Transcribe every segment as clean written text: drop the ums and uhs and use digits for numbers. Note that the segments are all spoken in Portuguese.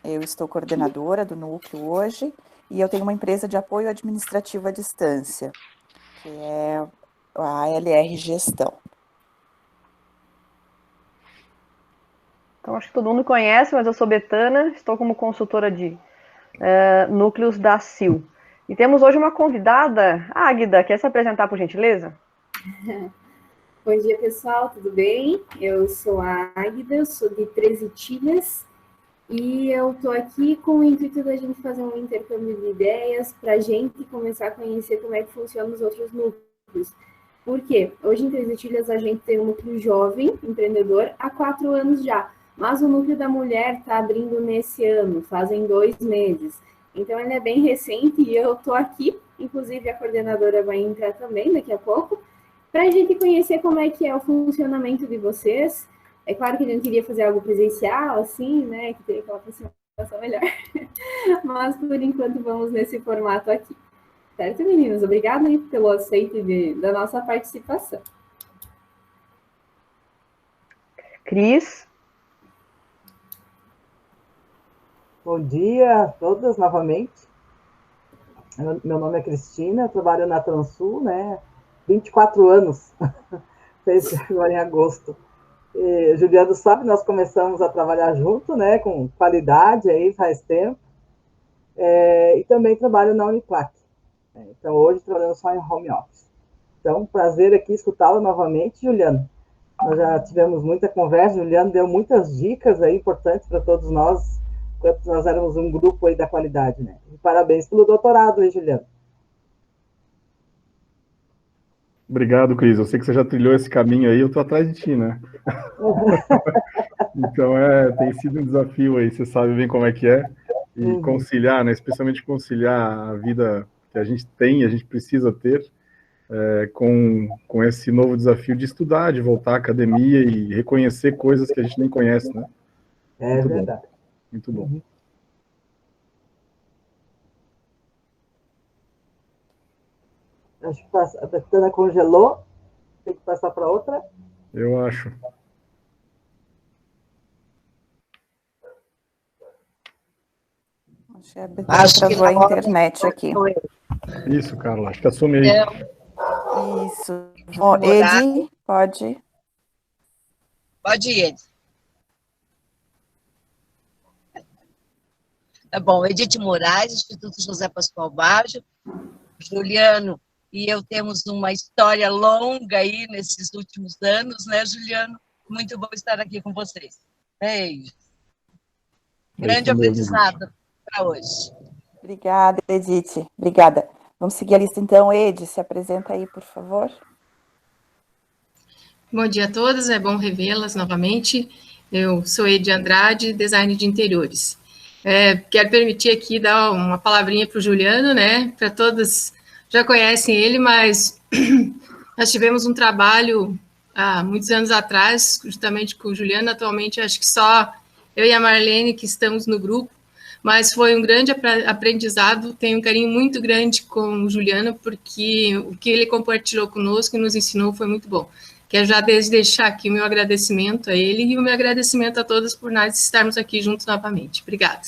eu estou coordenadora do núcleo hoje, e eu tenho uma empresa de apoio administrativo à distância, que é a ALR Gestão. Então, acho que todo mundo conhece, mas eu sou Betana, estou como consultora de núcleos da CIL. E temos hoje uma convidada, Águida, quer se apresentar, por gentileza? Bom dia, pessoal, tudo bem? Eu sou a Águida, sou de Três Itilhas, e eu estou aqui com o intuito da gente fazer um intercâmbio de ideias para a gente começar a conhecer como é que funcionam os outros núcleos. Por quê? Hoje em Três Itilhas a gente tem um núcleo jovem, empreendedor, há 4 anos já, mas o núcleo da mulher está abrindo nesse ano, fazem 2 meses. Então ele é bem recente e eu estou aqui, inclusive a coordenadora vai entrar também daqui a pouco, para a gente conhecer como é que é o funcionamento de vocês. É claro que a gente queria fazer algo presencial, assim, né, que teria aquela aproximação melhor, mas por enquanto vamos nesse formato aqui. Certo, meninas? Obrigada aí pelo aceite da nossa participação. Cris? Bom dia a todas novamente. Meu nome é Cristina, eu trabalho na Transul, né? 24 anos, fez agora em agosto. E, Juliano sabe, nós começamos a trabalhar junto, né? Com qualidade aí faz tempo. E também trabalho na Uniplac. Então hoje trabalhamos só em home office. Então, prazer aqui escutá-la novamente, Juliano. Nós já tivemos muita conversa, Juliano deu muitas dicas aí importantes para todos nós, enquanto nós éramos um grupo aí da qualidade, né? E parabéns pelo doutorado, hein, Juliano? Obrigado, Cris. Eu sei que você já trilhou esse caminho aí, eu tô atrás de ti, né? Então, tem sido um desafio aí, você sabe bem como é que é. E conciliar, né? Especialmente conciliar a vida que a gente tem, a gente precisa ter, com esse novo desafio de estudar, de voltar à academia e reconhecer coisas que a gente nem conhece, né? Muito verdade. Bom. Muito bom. Acho que a Betana congelou. Tem que passar para outra? Eu acho. Acho que travou a internet aqui. Isso, Carla. Acho que assume aí. Isso. Edi, pode. Pode ir, Edi. Tá bom. Edith Moraes, Instituto José Pascoal Baggio. Juliano e eu temos uma história longa aí nesses últimos anos, né, Juliano? Muito bom estar aqui com vocês. Beijo. Grande aprendizado para hoje. Obrigada, Edith. Obrigada. Vamos seguir a lista, então. Edi, se apresenta aí, por favor. Bom dia a todas, é bom revê-las novamente. Eu sou Edi Andrade, design de interiores. Quero permitir aqui dar uma palavrinha para o Juliano, né? Para todos já conhecem ele, mas nós tivemos um trabalho há muitos anos atrás, justamente com o Juliano. Atualmente, acho que só eu e a Marlene que estamos no grupo, mas foi um grande aprendizado. Tenho um carinho muito grande com o Juliano, porque o que ele compartilhou conosco e nos ensinou foi muito bom. Quero já deixar aqui o meu agradecimento a ele e o meu agradecimento a todos por nós estarmos aqui juntos novamente. Obrigada.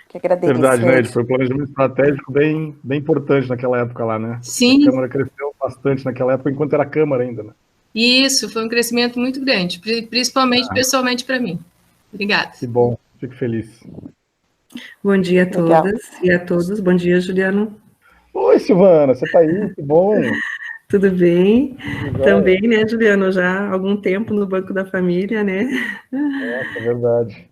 Que agradeço. Verdade, né? Foi um planejamento estratégico bem importante naquela época lá, né? Sim. A Câmara cresceu bastante naquela época, enquanto era Câmara ainda, né? Isso, foi um crescimento muito grande, principalmente pessoalmente para mim. Obrigada. Que bom, fico feliz. Bom dia a todas e a todos. Bom dia, Juliano. Oi, Silvana, você está aí? Que bom. Tudo bem? Também, né, Juliano, já há algum tempo no Banco da Família, né? É verdade.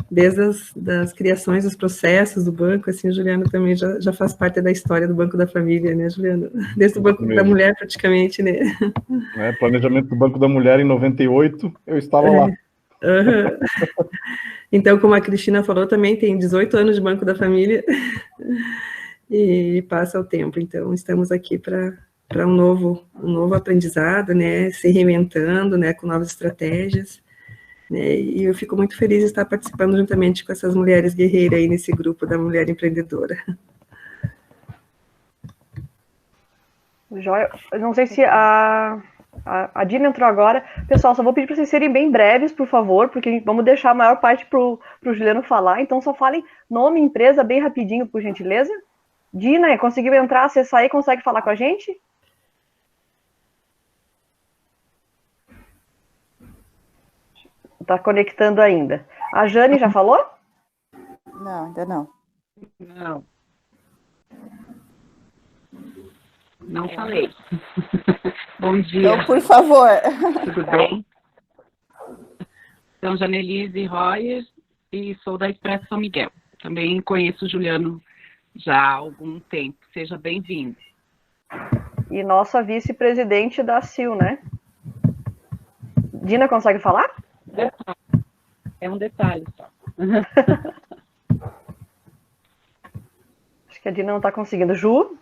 Desde das criações, dos processos do banco, assim, Juliano também já faz parte da história do Banco da Família, né, Juliano? Desde o Banco da Mulher, praticamente, né? Planejamento do Banco da Mulher em 98, eu estava lá. Então, como a Cristina falou, também tem 18 anos de Banco da Família e passa o tempo. Então, estamos aqui para um novo aprendizado, né, se reinventando, né, com novas estratégias, né, e eu fico muito feliz de estar participando juntamente com essas mulheres guerreiras aí nesse grupo da Mulher Empreendedora. Joia. Eu não sei se a A Dina entrou agora. Pessoal, só vou pedir para vocês serem bem breves, por favor, porque vamos deixar a maior parte para o Juliano falar. Então, só falem nome e empresa bem rapidinho, por gentileza. Dina, conseguiu entrar, acessar aí, consegue falar com a gente? Está conectando ainda. A Jane já falou? Não, ainda não. Não. Não falei. Bom dia. Então, por favor. Tudo bem? Sou Janelise Royer e sou da Expresso São Miguel. Também conheço o Juliano já há algum tempo. Seja bem-vindo. E nossa vice-presidente da CIL, né? Dina, consegue falar? É um detalhe só. Acho que a Dina não está conseguindo. Ju?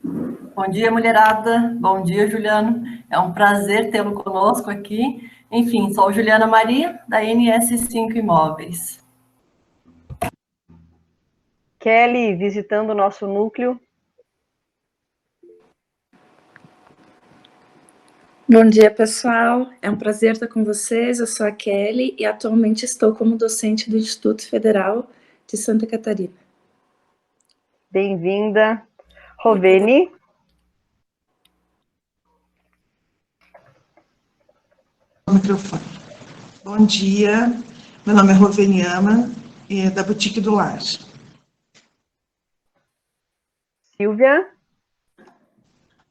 Bom dia, mulherada. Bom dia, Juliano. É um prazer tê-lo conosco aqui. Enfim, sou Juliana Maria, da NS5 Imóveis. Kelly, visitando o nosso núcleo. Bom dia, pessoal. É um prazer estar com vocês. Eu sou a Kelly e atualmente estou como docente do Instituto Federal de Santa Catarina. Bem-vinda. Roveni. Microfone. Bom dia, meu nome é Roveni Ama, e é da Boutique do Lar. Silvia.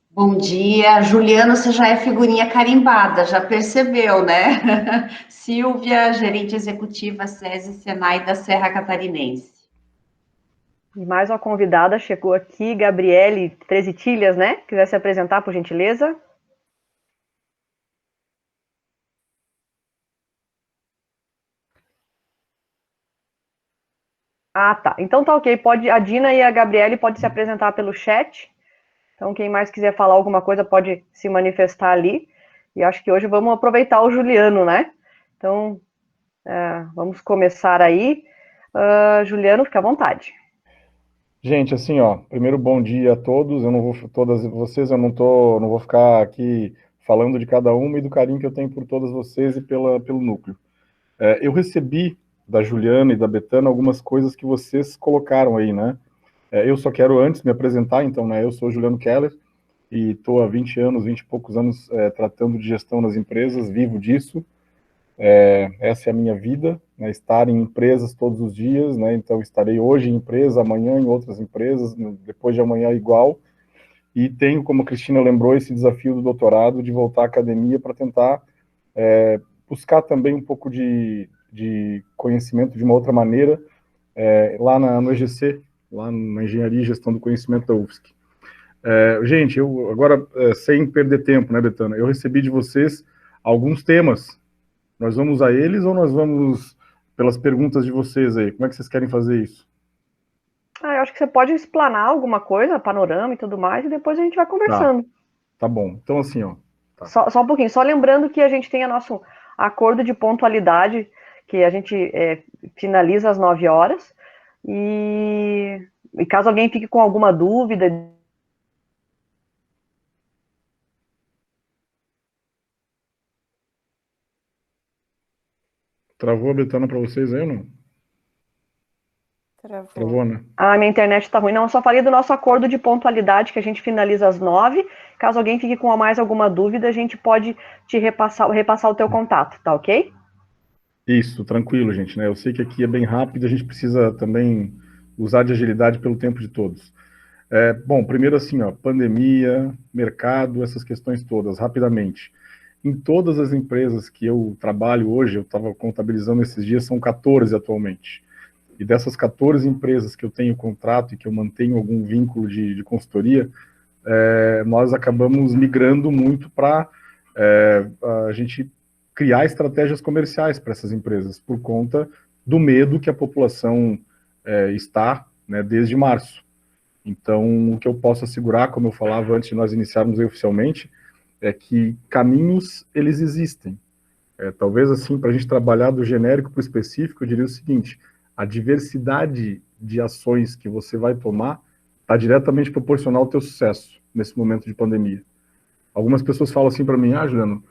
Bom dia, Juliano, você já é figurinha carimbada, já percebeu, né? Silvia, gerente executiva SESI Senai da Serra Catarinense. E mais uma convidada chegou aqui, Gabriele Trezitilhas, né? Quiser se apresentar, por gentileza? Ah, tá. Então tá ok. A Dina e a Gabriele podem se apresentar pelo chat. Então, quem mais quiser falar alguma coisa pode se manifestar ali. E acho que hoje vamos aproveitar o Juliano, né? Então, vamos começar aí. Juliano, fica à vontade. Gente, assim, ó, primeiro bom dia a todos. Eu não vou, todas vocês, eu não vou ficar aqui falando de cada uma e do carinho que eu tenho por todas vocês e pelo núcleo. Eu recebi da Juliana e da Betana algumas coisas que vocês colocaram aí, né? Eu só quero antes me apresentar, então, né? Eu sou Juliano Keller e estou há 20 e poucos anos tratando de gestão nas empresas, vivo disso. Essa é a minha vida, né? Estar em empresas todos os dias, né? Então, estarei hoje em empresa, amanhã em outras empresas, depois de amanhã igual. E tenho, como a Cristina lembrou, esse desafio do doutorado de voltar à academia para tentar buscar também um pouco de conhecimento de uma outra maneira lá no EGC, lá na Engenharia e Gestão do Conhecimento da UFSC. Gente, eu agora, sem perder tempo, né, Betana, eu recebi de vocês alguns temas. Nós vamos a eles ou nós vamos pelas perguntas de vocês aí? Como é que vocês querem fazer isso? Eu acho que você pode explanar alguma coisa, panorama e tudo mais, e depois a gente vai conversando. Tá bom. Então, assim, ó. Tá. Só um pouquinho. Só lembrando que a gente tem nosso acordo de pontualidade, que a gente finaliza às 9 horas. E caso alguém fique com alguma dúvida... Travou a Betana para vocês aí ou não? Travou, né? Minha internet está ruim. Não, eu só falei do nosso acordo de pontualidade, que a gente finaliza às 9. Caso alguém fique com mais alguma dúvida, a gente pode te repassar o teu contato, tá ok? Isso, tranquilo, gente, né? Eu sei que aqui é bem rápido, a gente precisa também usar de agilidade pelo tempo de todos. Bom, primeiro assim, ó, pandemia, mercado, essas questões todas, rapidamente. Em todas as empresas que eu trabalho hoje, eu estava contabilizando esses dias, são 14 atualmente. E dessas 14 empresas que eu tenho contrato e que eu mantenho algum vínculo de consultoria, nós acabamos migrando muito para a gente criar estratégias comerciais para essas empresas, por conta do medo que a população está, né, desde março. Então, o que eu posso assegurar, como eu falava antes de nós iniciarmos aí oficialmente, é que caminhos, eles existem. Talvez, assim, para a gente trabalhar do genérico para o específico, eu diria o seguinte: a diversidade de ações que você vai tomar está diretamente proporcional ao teu sucesso nesse momento de pandemia. Algumas pessoas falam assim para mim, Juliano,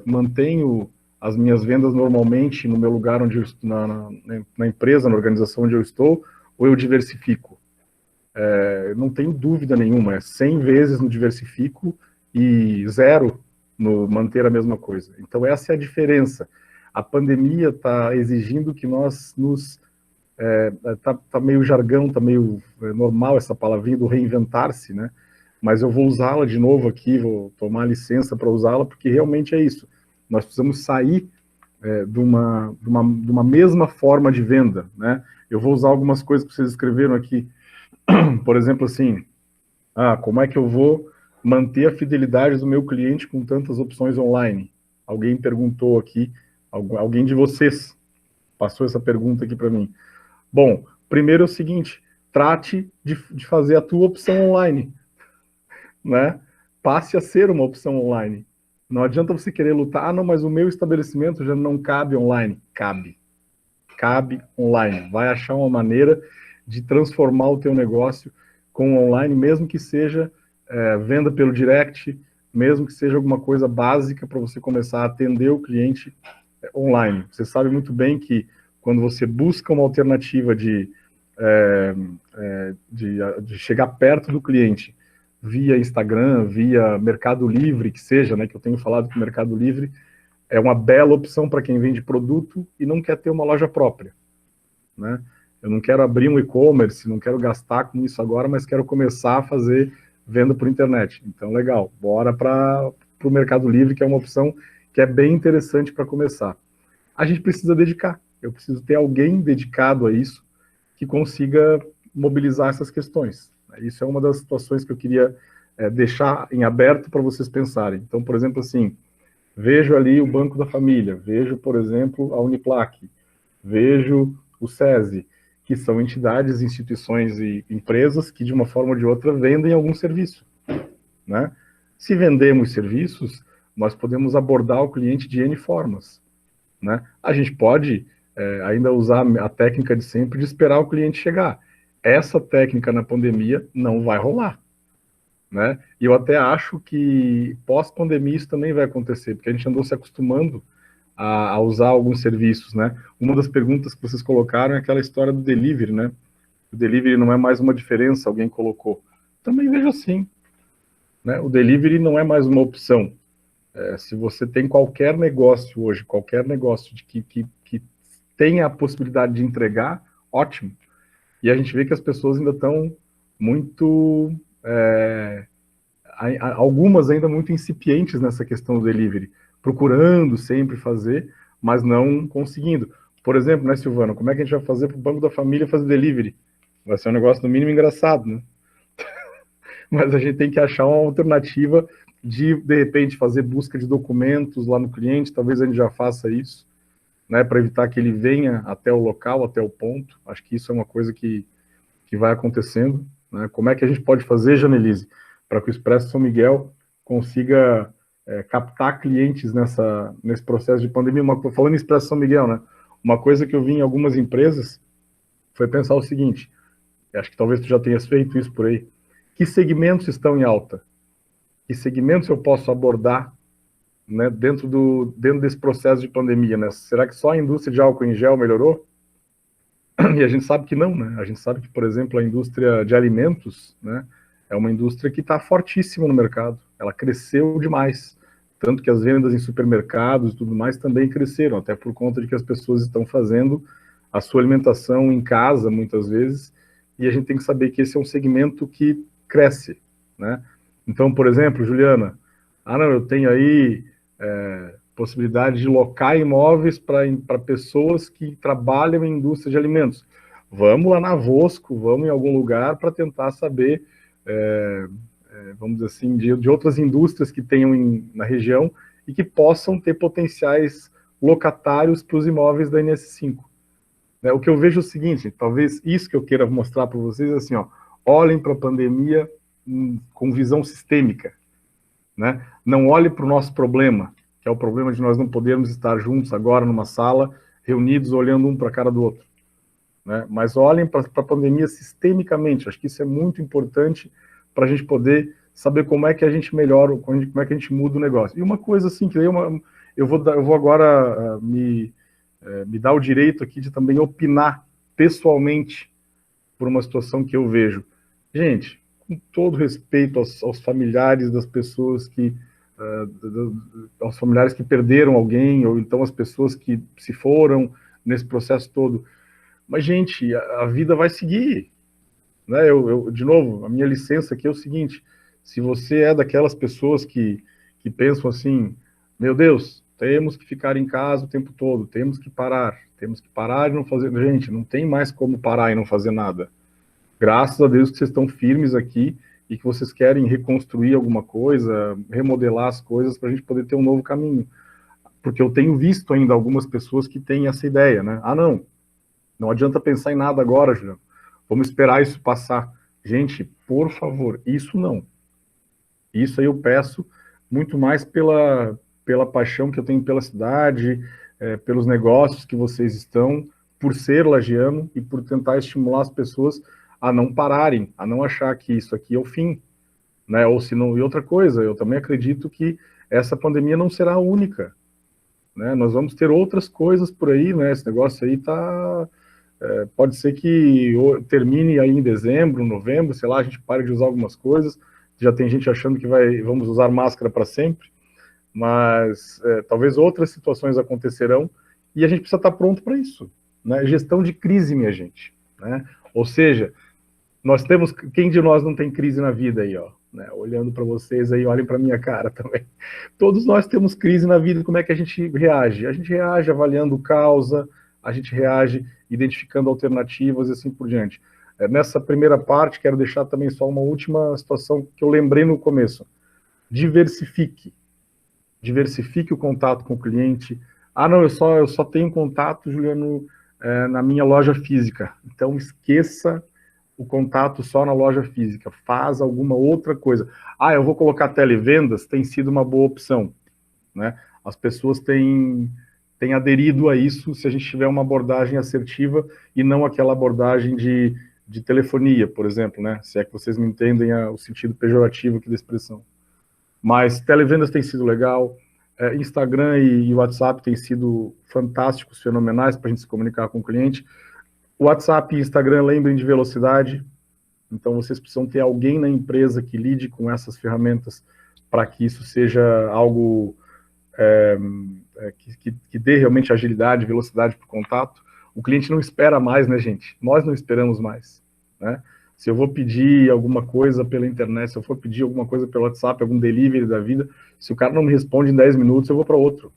mantenho as minhas vendas normalmente no meu lugar onde eu estou, na empresa, na organização onde eu estou, ou eu diversifico? Não tenho dúvida nenhuma, 100 vezes no diversifico e 0 no manter a mesma coisa. Então essa é a diferença. A pandemia está exigindo que nós nos... tá meio jargão, tá meio normal essa palavrinha do reinventar-se, né? Mas eu vou usá-la de novo aqui, vou tomar licença para usá-la, porque realmente é isso. Nós precisamos sair de uma mesma forma de venda, né? Eu vou usar algumas coisas que vocês escreveram aqui. Por exemplo, assim, como é que eu vou manter a fidelidade do meu cliente com tantas opções online? Alguém perguntou aqui, alguém de vocês passou essa pergunta aqui para mim. Bom, primeiro é o seguinte, trate de fazer a tua opção online, né? Passe a ser uma opção online. Não adianta você querer lutar, não, mas o meu estabelecimento já não cabe online. Cabe online. Vai achar uma maneira de transformar o teu negócio com online, mesmo que seja venda pelo direct, mesmo que seja alguma coisa básica para você começar a atender o cliente online. Você sabe muito bem que quando você busca uma alternativa de chegar perto do cliente via Instagram, via Mercado Livre, que seja, né, que eu tenho falado que o Mercado Livre é uma bela opção para quem vende produto e não quer ter uma loja própria, né? Eu não quero abrir um e-commerce, não quero gastar com isso agora, mas quero começar a fazer venda por internet. Então, legal, bora para o Mercado Livre, que é uma opção que é bem interessante para começar. A gente precisa dedicar, eu preciso ter alguém dedicado a isso, que consiga mobilizar essas questões. Isso é uma das situações que eu queria deixar em aberto para vocês pensarem. Então, por exemplo, assim, vejo ali o Banco da Família, vejo, por exemplo, a Uniplac, vejo o SESI, que são entidades, instituições e empresas que, de uma forma ou de outra, vendem algum serviço, né? Se vendemos serviços, nós podemos abordar o cliente de N formas, né? A gente pode ainda usar a técnica de sempre de esperar o cliente chegar. Essa técnica na pandemia não vai rolar, né? E eu até acho que pós-pandemia isso também vai acontecer, porque a gente andou se acostumando a usar alguns serviços, né? Uma das perguntas que vocês colocaram é aquela história do delivery, né? O delivery não é mais uma diferença, alguém colocou. Também vejo assim, né? O delivery não é mais uma opção. Se você tem qualquer negócio hoje, qualquer negócio que tenha a possibilidade de entregar, ótimo. E a gente vê que as pessoas ainda estão muito... algumas ainda muito incipientes nessa questão do delivery, procurando sempre fazer, mas não conseguindo. Por exemplo, né, Silvana, como é que a gente vai fazer para o Banco da Família fazer delivery? Vai ser um negócio, no mínimo, engraçado, né? Mas a gente tem que achar uma alternativa de repente, fazer busca de documentos lá no cliente, talvez a gente já faça isso, né, para evitar que ele venha até o local, até o ponto. Acho que isso é uma coisa que vai acontecendo, né? Como é que a gente pode fazer, Janelise, para que o Expresso São Miguel consiga captar clientes nesse processo de pandemia? Falando em Expresso São Miguel, né, uma coisa que eu vi em algumas empresas foi pensar o seguinte, acho que talvez tu já tenhas feito isso por aí, que segmentos estão em alta? Que segmentos eu posso abordar, né, dentro desse processo de pandemia, né? Será que só a indústria de álcool em gel melhorou? E a gente sabe que não, né? A gente sabe que, por exemplo, a indústria de alimentos, né, é uma indústria que está fortíssima no mercado. Ela cresceu demais. Tanto que as vendas em supermercados e tudo mais também cresceram, até por conta de que as pessoas estão fazendo a sua alimentação em casa, muitas vezes, e a gente tem que saber que esse é um segmento que cresce, né? Então, por exemplo, Juliana, não, eu tenho aí possibilidade de locar imóveis para pessoas que trabalham em indústria de alimentos. Vamos lá na Vosco, vamos em algum lugar para tentar saber, vamos dizer assim, de outras indústrias que tenham na região e que possam ter potenciais locatários para os imóveis da NS5. O que eu vejo é o seguinte, talvez isso que eu queira mostrar para vocês, assim, ó, olhem para a pandemia com visão sistêmica, né? Não olhe para o nosso problema, que é o problema de nós não podermos estar juntos agora numa sala, reunidos, olhando um para a cara do outro, né? Mas olhem para a pandemia sistemicamente. Acho que isso é muito importante para a gente poder saber como é que a gente melhora, como é que a gente muda o negócio. E uma coisa assim, que eu vou agora me dar o direito aqui de também opinar pessoalmente por uma situação que eu vejo. Gente, com todo respeito aos familiares das pessoas que aos familiares que perderam alguém, ou então as pessoas que se foram nesse processo todo. Mas, gente, a vida vai seguir. Né? De novo, a minha licença aqui é o seguinte, se você é daquelas pessoas que pensam assim, meu Deus, temos que ficar em casa o tempo todo, temos que parar e não fazer... Gente, não tem mais como parar e não fazer nada. Graças a Deus que vocês estão firmes aqui e que vocês querem reconstruir alguma coisa, remodelar as coisas para a gente poder ter um novo caminho. Porque eu tenho visto ainda algumas pessoas que têm essa ideia, né? Ah, não adianta pensar em nada agora, Juliano. Vamos esperar isso passar. Gente, por favor, isso não. Isso aí eu peço muito mais pela paixão que eu tenho pela cidade, pelos negócios que vocês estão, por ser lagiano e por tentar estimular as pessoas a não pararem, a não achar que isso aqui é o fim, né? Ou se não, e outra coisa, eu também acredito que essa pandemia não será a única, né? Nós vamos ter outras coisas por aí, né? Esse negócio aí pode ser que termine aí em dezembro, novembro, sei lá, a gente pare de usar algumas coisas, já tem gente achando que vamos usar máscara para sempre, mas talvez outras situações acontecerão e a gente precisa estar pronto para isso, né? Gestão de crise, minha gente, né? Ou seja, quem de nós não tem crise na vida aí, ó, né? Olhando para vocês aí, olhem para minha cara também. Todos nós temos crise na vida, como é que a gente reage? A gente reage avaliando causa, a gente reage identificando alternativas e assim por diante. Nessa primeira parte, quero deixar também só uma última situação que eu lembrei no começo. Diversifique o contato com o cliente. Ah, não, eu só tenho contato, Juliano, na minha loja física. Então, esqueça o contato só na loja física. Faz alguma outra coisa. Ah, eu vou colocar televendas, tem sido uma boa opção, né? As pessoas têm aderido a isso se a gente tiver uma abordagem assertiva e não aquela abordagem de telefonia, por exemplo, né? Se é que vocês me entendem o sentido pejorativo aqui da expressão. Mas televendas tem sido legal, Instagram e WhatsApp têm sido fantásticos, fenomenais para a gente se comunicar com o cliente. WhatsApp e Instagram, lembrem de velocidade, então vocês precisam ter alguém na empresa que lide com essas ferramentas para que isso seja algo que dê realmente agilidade, velocidade para o contato. O cliente não espera mais, né, gente? Nós não esperamos mais, né? Se eu vou pedir alguma coisa pela internet, se eu for pedir alguma coisa pelo WhatsApp, algum delivery da vida, se o cara não me responde em 10 minutos, eu vou para outro.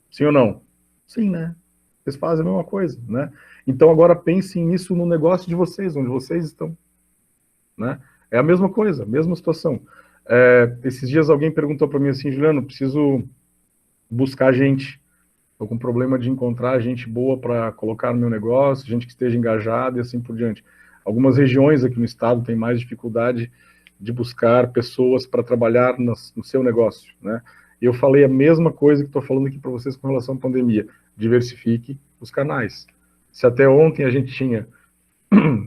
Sim ou não? Sim, né? Vocês fazem a mesma coisa, né? Então agora pensem nisso no negócio de vocês, onde vocês estão, né? É a mesma coisa, a mesma situação. Esses dias alguém perguntou para mim assim, Juliano, preciso buscar gente. Estou com problema de encontrar gente boa para colocar no meu negócio, gente que esteja engajada e assim por diante. Algumas regiões aqui no estado têm mais dificuldade de buscar pessoas para trabalhar no seu negócio, né? Eu falei a mesma coisa que estou falando aqui para vocês com relação à pandemia. Diversifique os canais. Se até ontem a gente tinha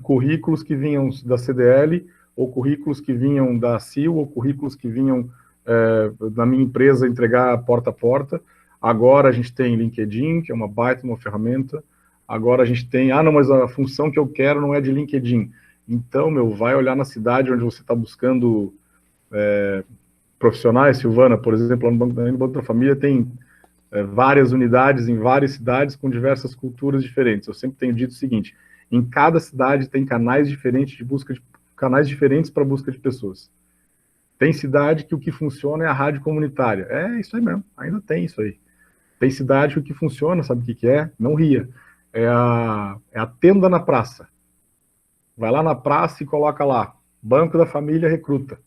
currículos que vinham da CDL, ou currículos que vinham da CIL, ou currículos que vinham da minha empresa entregar porta a porta, agora a gente tem LinkedIn, que é uma baita uma ferramenta. Agora a gente tem, não, mas a função que eu quero não é de LinkedIn. Então, vai olhar na cidade onde você está buscando profissionais, Silvana, por exemplo, lá no Banco da Família tem várias unidades em várias cidades com diversas culturas diferentes. Eu sempre tenho dito o seguinte, em cada cidade tem canais diferentes para busca de pessoas. Tem cidade que o que funciona é a rádio comunitária. É isso aí mesmo, ainda tem isso aí. Tem cidade que o que funciona, sabe o que é? Não ria. É a tenda na praça. Vai lá na praça e coloca lá, Banco da Família recruta.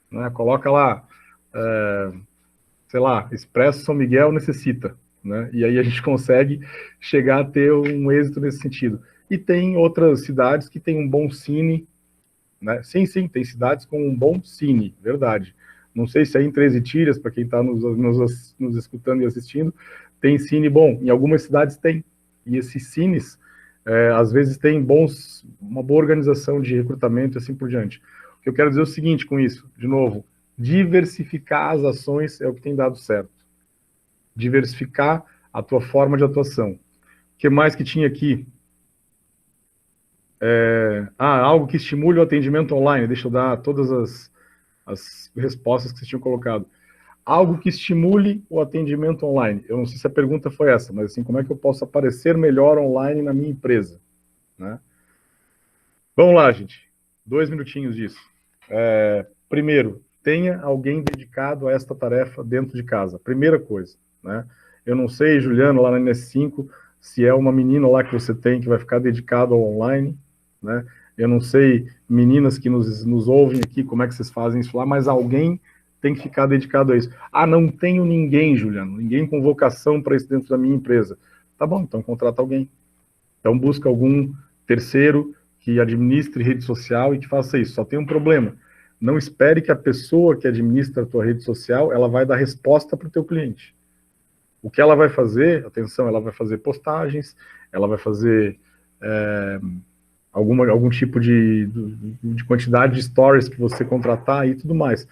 Né? Coloca lá, sei lá, Expresso São Miguel necessita. Né? E aí a gente consegue chegar a ter um êxito nesse sentido. E tem outras cidades que tem um bom cine. Né? Sim, tem cidades com um bom cine, verdade. Não sei se aí em Três Itilhas, para quem está nos escutando e assistindo, tem cine bom. Em algumas cidades tem. E esses cines, às vezes, têm uma boa organização de recrutamento e assim por diante. que eu quero dizer é o seguinte com isso, de novo, diversificar as ações é o que tem dado certo. Diversificar a tua forma de atuação. O que mais que tinha aqui? Algo que estimule o atendimento online. Deixa eu dar todas as respostas que vocês tinham colocado. Algo que estimule o atendimento online. Eu não sei se a pergunta foi essa, mas assim, como é que eu posso aparecer melhor online na minha empresa? Né? Vamos lá, gente. 2 minutinhos disso. Primeiro, tenha alguém dedicado a esta tarefa dentro de casa. Primeira coisa. Né? Eu não sei, Juliano, lá na NS5, se é uma menina lá que você tem que vai ficar dedicado ao online. Né? Eu não sei, meninas que nos ouvem aqui, como é que vocês fazem isso lá, mas alguém tem que ficar dedicado a isso. Não tenho ninguém, Juliano, ninguém com vocação para isso dentro da minha empresa. Tá bom, então contrata alguém. Então busca algum terceiro que administre rede social e que faça isso. Só tem um problema. Não espere que a pessoa que administra a tua rede social, ela vai dar resposta para o teu cliente. O que ela vai fazer, atenção, ela vai fazer postagens, ela vai fazer algum tipo de quantidade de stories que você contratar e tudo mais.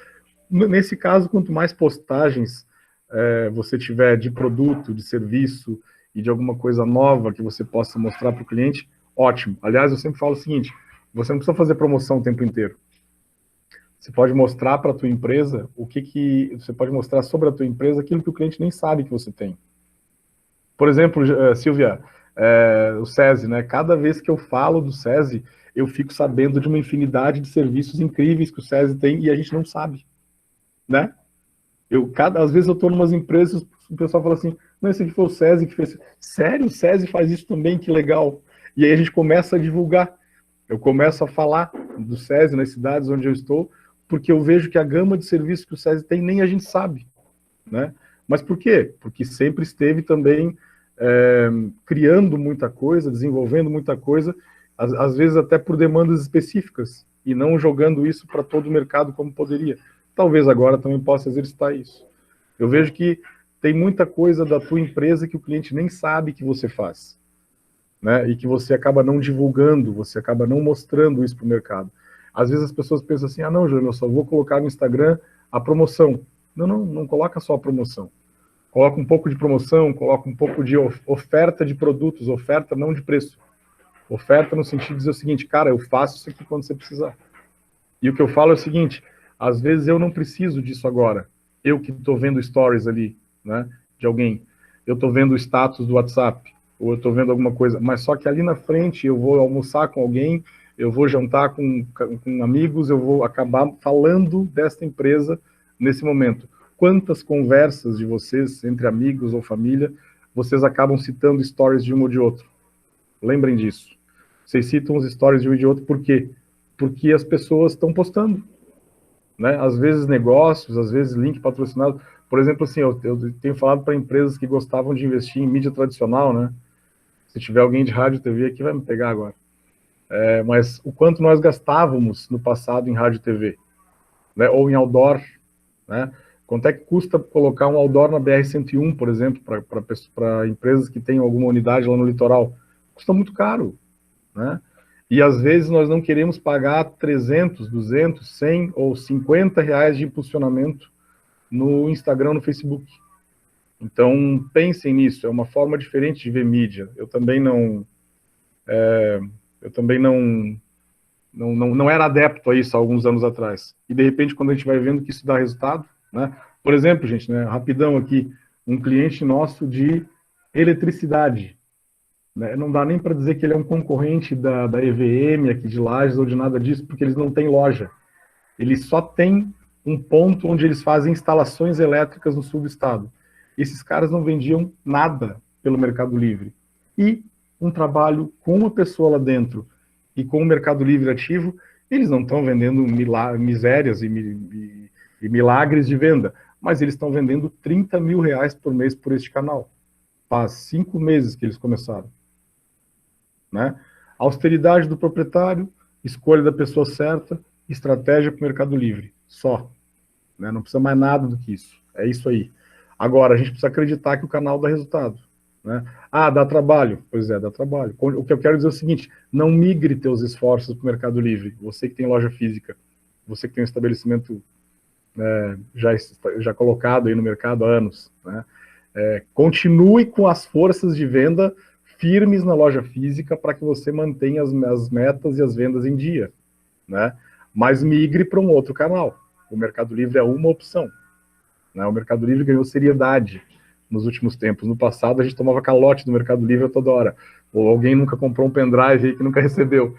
Nesse caso, quanto mais postagens você tiver de produto, de serviço e de alguma coisa nova que você possa mostrar para o cliente, ótimo. Aliás, eu sempre falo o seguinte, você não precisa fazer promoção o tempo inteiro. Você pode mostrar para a tua empresa você pode mostrar sobre a tua empresa aquilo que o cliente nem sabe que você tem. Por exemplo, Silvia, o SESI, né? Cada vez que eu falo do SESI, eu fico sabendo de uma infinidade de serviços incríveis que o SESI tem e a gente não sabe. Né? Às vezes eu estou em umas empresas, o pessoal fala assim, não, esse aqui foi o SESI que fez. Sério? O SESI faz isso também? Que legal. E aí a gente começa a divulgar. Eu começo a falar do SESI nas cidades onde eu estou, porque eu vejo que a gama de serviços que o SESI tem, nem a gente sabe. Né? Mas por quê? Porque sempre esteve também criando muita coisa, desenvolvendo muita coisa, às vezes até por demandas específicas, e não jogando isso para todo o mercado como poderia. Talvez agora também possa exercitar isso. Eu vejo que tem muita coisa da tua empresa que o cliente nem sabe que você faz. Né? E que você acaba não divulgando, você acaba não mostrando isso para o mercado. Às vezes as pessoas pensam assim, não, Júlio, eu só vou colocar no Instagram a promoção. Não coloca só a promoção. Coloca um pouco de promoção, coloca um pouco de oferta de produtos, oferta não de preço. Oferta no sentido de dizer o seguinte, cara, eu faço isso aqui quando você precisar. E o que eu falo é o seguinte, às vezes eu não preciso disso agora. Eu que estou vendo stories ali, né, de alguém. Eu estou vendo o status do WhatsApp, ou eu estou vendo alguma coisa. Mas só que ali na frente eu vou almoçar com alguém, eu vou jantar com amigos, eu vou acabar falando desta empresa nesse momento. Quantas conversas de vocês, entre amigos ou família, vocês acabam citando stories de um ou de outro? Lembrem disso. Vocês citam os stories de um e de outro por quê? Porque as pessoas estão postando. Né? Às vezes negócios, às vezes link patrocinado. Por exemplo, assim, eu tenho falado para empresas que gostavam de investir em mídia tradicional, né? Se tiver alguém de rádio e TV aqui, vai me pegar agora. Mas o quanto nós gastávamos no passado em rádio e TV, né? Ou em outdoor, né? Quanto é que custa colocar um outdoor na BR-101, por exemplo, para empresas que têm alguma unidade lá no litoral? Custa muito caro, né? E às vezes nós não queremos pagar 300, 200, 100 ou 50 reais de impulsionamento no Instagram, no Facebook. Então, pensem nisso, é uma forma diferente de ver mídia. Eu também não era adepto a isso há alguns anos atrás. E, de repente, quando a gente vai vendo que isso dá resultado, né? Por exemplo, gente, né, rapidão aqui, um cliente nosso de eletricidade, né? Não dá nem para dizer que ele é um concorrente da EVM aqui de Lages ou de nada disso, porque eles não têm loja. Eles só têm um ponto onde eles fazem instalações elétricas no sul do estado. Esses caras não vendiam nada pelo Mercado Livre. E um trabalho com uma pessoa lá dentro e com o Mercado Livre ativo, eles não estão vendendo misérias e milagres de venda, mas eles estão vendendo 30 mil reais por mês por este canal. Faz 5 meses que eles começaram. Né? Austeridade do proprietário, escolha da pessoa certa, estratégia para o Mercado Livre. Só. Né? Não precisa mais nada do que isso. É isso aí. Agora, a gente precisa acreditar que o canal dá resultado. Né? Dá trabalho? Pois é, dá trabalho. O que eu quero dizer é o seguinte, não migre teus esforços para o Mercado Livre, você que tem loja física. você que tem um estabelecimento já colocado aí no mercado há anos, né? Continue com as forças de venda firmes na loja física para que você mantenha as metas e as vendas em dia, né? Mas migre para um outro canal. O Mercado Livre é uma opção, né? O Mercado Livre ganhou seriedade nos últimos tempos. No passado, a gente tomava calote do Mercado Livre a toda hora. Ou alguém nunca comprou um pendrive aí que nunca recebeu.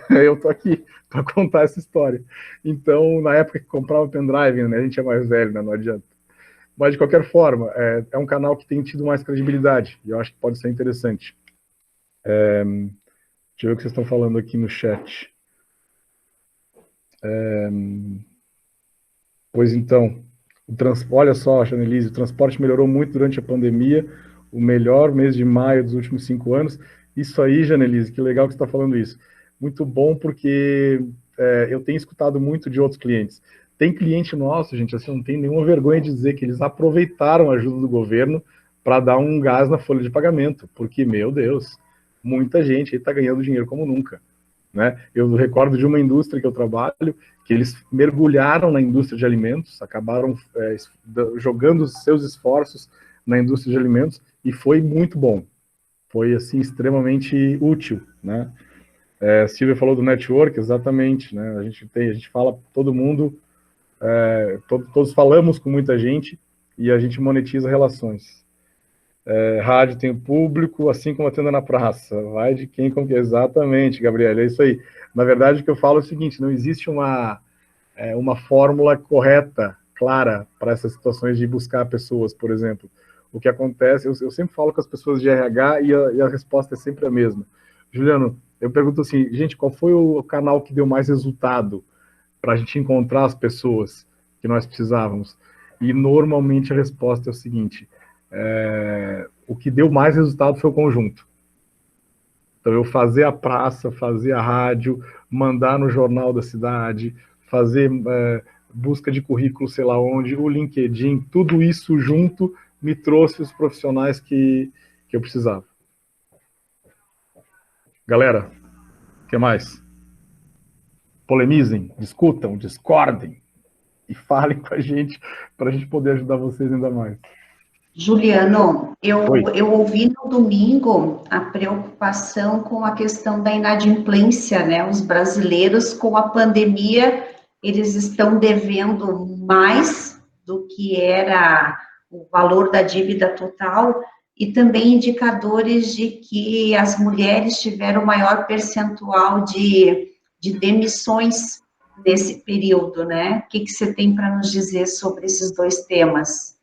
Eu tô aqui para contar essa história. Então, na época que comprava pendrive, né, a gente é mais velho, né, não adianta. Mas, de qualquer forma, é um canal que tem tido mais credibilidade, e eu acho que pode ser interessante. Deixa eu ver o que vocês estão falando aqui no chat. Pois então, olha só, Chanelise, o transporte melhorou muito durante a pandemia, o melhor mês de maio dos últimos 5 anos. Isso aí, Janelise, que legal que você está falando isso. Muito bom, porque eu tenho escutado muito de outros clientes. Tem cliente nosso, gente, assim, não tem nenhuma vergonha de dizer que eles aproveitaram a ajuda do governo para dar um gás na folha de pagamento, porque, meu Deus, muita gente aí está ganhando dinheiro como nunca, né? Eu recordo de uma indústria que eu trabalho, que eles mergulharam na indústria de alimentos, acabaram jogando os seus esforços na indústria de alimentos, e foi muito bom. Foi, assim, extremamente útil, né? Silvia falou do network, exatamente, né? A gente fala, todo mundo, todos falamos com muita gente, e a gente monetiza relações. Rádio tem o público, assim como a tenda na praça. Vai de quem com que. Exatamente, Gabriela, é isso aí. Na verdade, o que eu falo é o seguinte, não existe uma fórmula correta, clara, para essas situações de buscar pessoas, por exemplo. O que acontece, eu sempre falo com as pessoas de RH e a resposta é sempre a mesma. Juliano, eu pergunto assim, gente, qual foi o canal que deu mais resultado para a gente encontrar as pessoas que nós precisávamos? E normalmente a resposta é o seguinte, o que deu mais resultado foi o conjunto. Então, eu fazer a praça, fazer a rádio, mandar no jornal da cidade, fazer busca de currículo, sei lá onde, o LinkedIn, tudo isso junto me trouxe os profissionais que eu precisava. Galera, o que mais? Polemizem, discutam, discordem e falem com a gente para a gente poder ajudar vocês ainda mais. Juliano, eu ouvi no domingo a preocupação com a questão da inadimplência, né? Os brasileiros, com a pandemia, eles estão devendo mais do que era o valor da dívida total, e também indicadores de que as mulheres tiveram maior percentual de demissões nesse período, né? O que você tem para nos dizer sobre esses dois temas?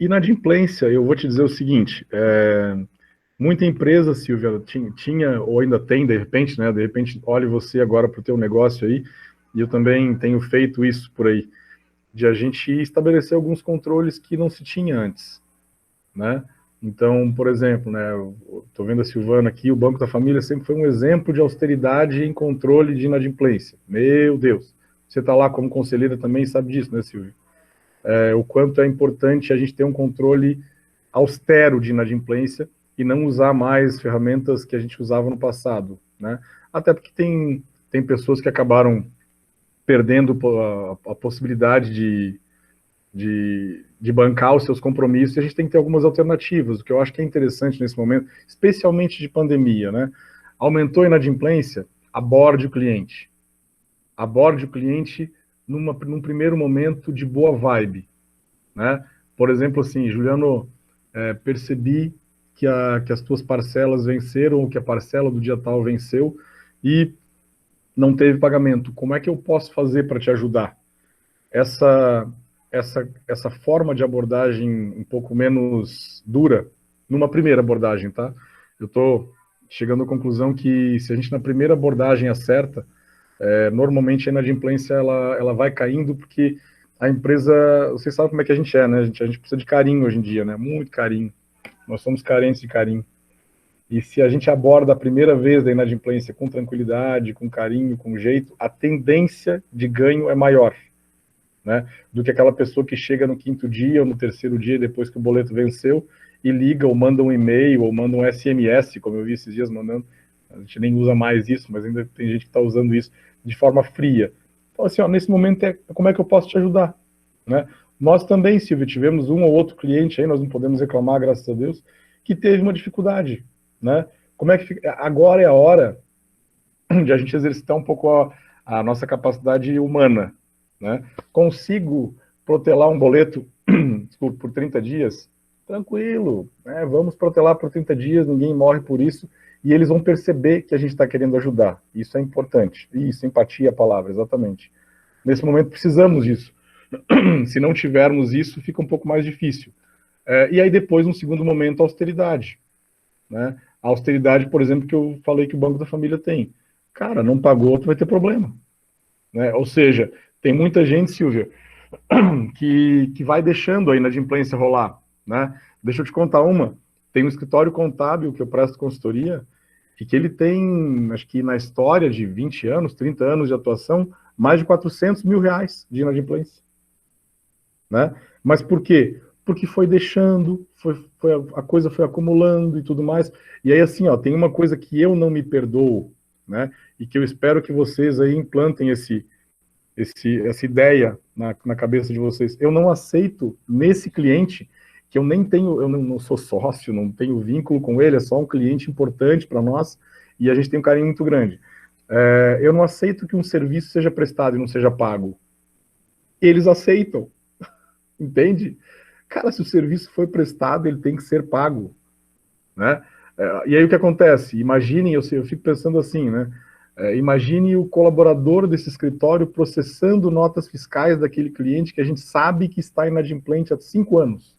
Inadimplência, eu vou te dizer o seguinte, muita empresa, Silvia, tinha ou ainda tem, de repente, né? De repente, olhe você agora para o teu negócio aí, e eu também tenho feito isso por aí, de a gente estabelecer alguns controles que não se tinha antes, né? Então, por exemplo, né, estou vendo a Silvana aqui, o Banco da Família sempre foi um exemplo de austeridade em controle de inadimplência. Meu Deus, você está lá como conselheira também sabe disso, né, Silvia? O quanto é importante a gente ter um controle austero de inadimplência e não usar mais ferramentas que a gente usava no passado, né? Até porque tem pessoas que acabaram perdendo a possibilidade de bancar os seus compromissos, e a gente tem que ter algumas alternativas, o que eu acho que é interessante nesse momento, especialmente de pandemia, né? Aumentou a inadimplência, aborde o cliente. Aborde o cliente num primeiro momento de boa vibe, né? Por exemplo, assim, Juliano, percebi que as tuas parcelas venceram, ou que a parcela do dia tal venceu, e não teve pagamento. Como é que eu posso fazer para te ajudar? Essa forma de abordagem um pouco menos dura, numa primeira abordagem, tá? Eu estou chegando à conclusão que se a gente na primeira abordagem acerta, normalmente a inadimplência ela vai caindo, porque a empresa, vocês sabem como é que a gente é, né? A gente precisa de carinho hoje em dia, né? Muito carinho. Nós somos carentes de carinho. E se a gente aborda a primeira vez da inadimplência com tranquilidade, com carinho, com jeito, a tendência de ganho é maior, né? Do que aquela pessoa que chega no 5º dia ou no 3º dia, depois que o boleto venceu, e liga ou manda um e-mail ou manda um SMS, como eu vi esses dias mandando. A gente nem usa mais isso, mas ainda tem gente que está usando isso de forma fria. Fala assim, ó, nesse momento, como é que eu posso te ajudar? Né? Nós também, Silvia, tivemos um ou outro cliente aí, nós não podemos reclamar, graças a Deus, que teve uma dificuldade, né? Como é que fica? Agora é a hora de a gente exercitar um pouco a nossa capacidade humana, né? Consigo protelar um boleto desculpa, por 30 dias? Tranquilo, né? Vamos protelar por 30 dias, ninguém morre por isso, e eles vão perceber que a gente está querendo ajudar. Isso é importante. Isso, empatia é a palavra, exatamente. Nesse momento precisamos disso. Se não tivermos isso, fica um pouco mais difícil. E aí depois, um segundo momento, a austeridade. Né? A austeridade, por exemplo, que eu falei que o Banco da Família tem. Cara, não pagou, tu vai ter problema. Né? Ou seja, tem muita gente, Silvia, que vai deixando a inadimplência rolar. Né? Deixa eu te contar uma. Tem um escritório contábil que eu presto consultoria e que ele tem, acho que na história de 20 anos, 30 anos de atuação, mais de 400 mil reais de inadimplência. Né? Mas por quê? Porque foi deixando, a coisa foi acumulando e tudo mais. E aí, assim, ó, tem uma coisa que eu não me perdoo, né? E que eu espero que vocês aí implantem essa ideia na cabeça de vocês. Eu não aceito nesse cliente, que eu não sou sócio, não tenho vínculo com ele, é só um cliente importante para nós, e a gente tem um carinho muito grande. Eu não aceito que um serviço seja prestado e não seja pago. Eles aceitam. Entende? Cara, se o serviço foi prestado, ele tem que ser pago, né? E aí o que acontece? Imaginem, eu fico pensando assim, né? Imagine o colaborador desse escritório processando notas fiscais daquele cliente que a gente sabe que está inadimplente há 5 anos.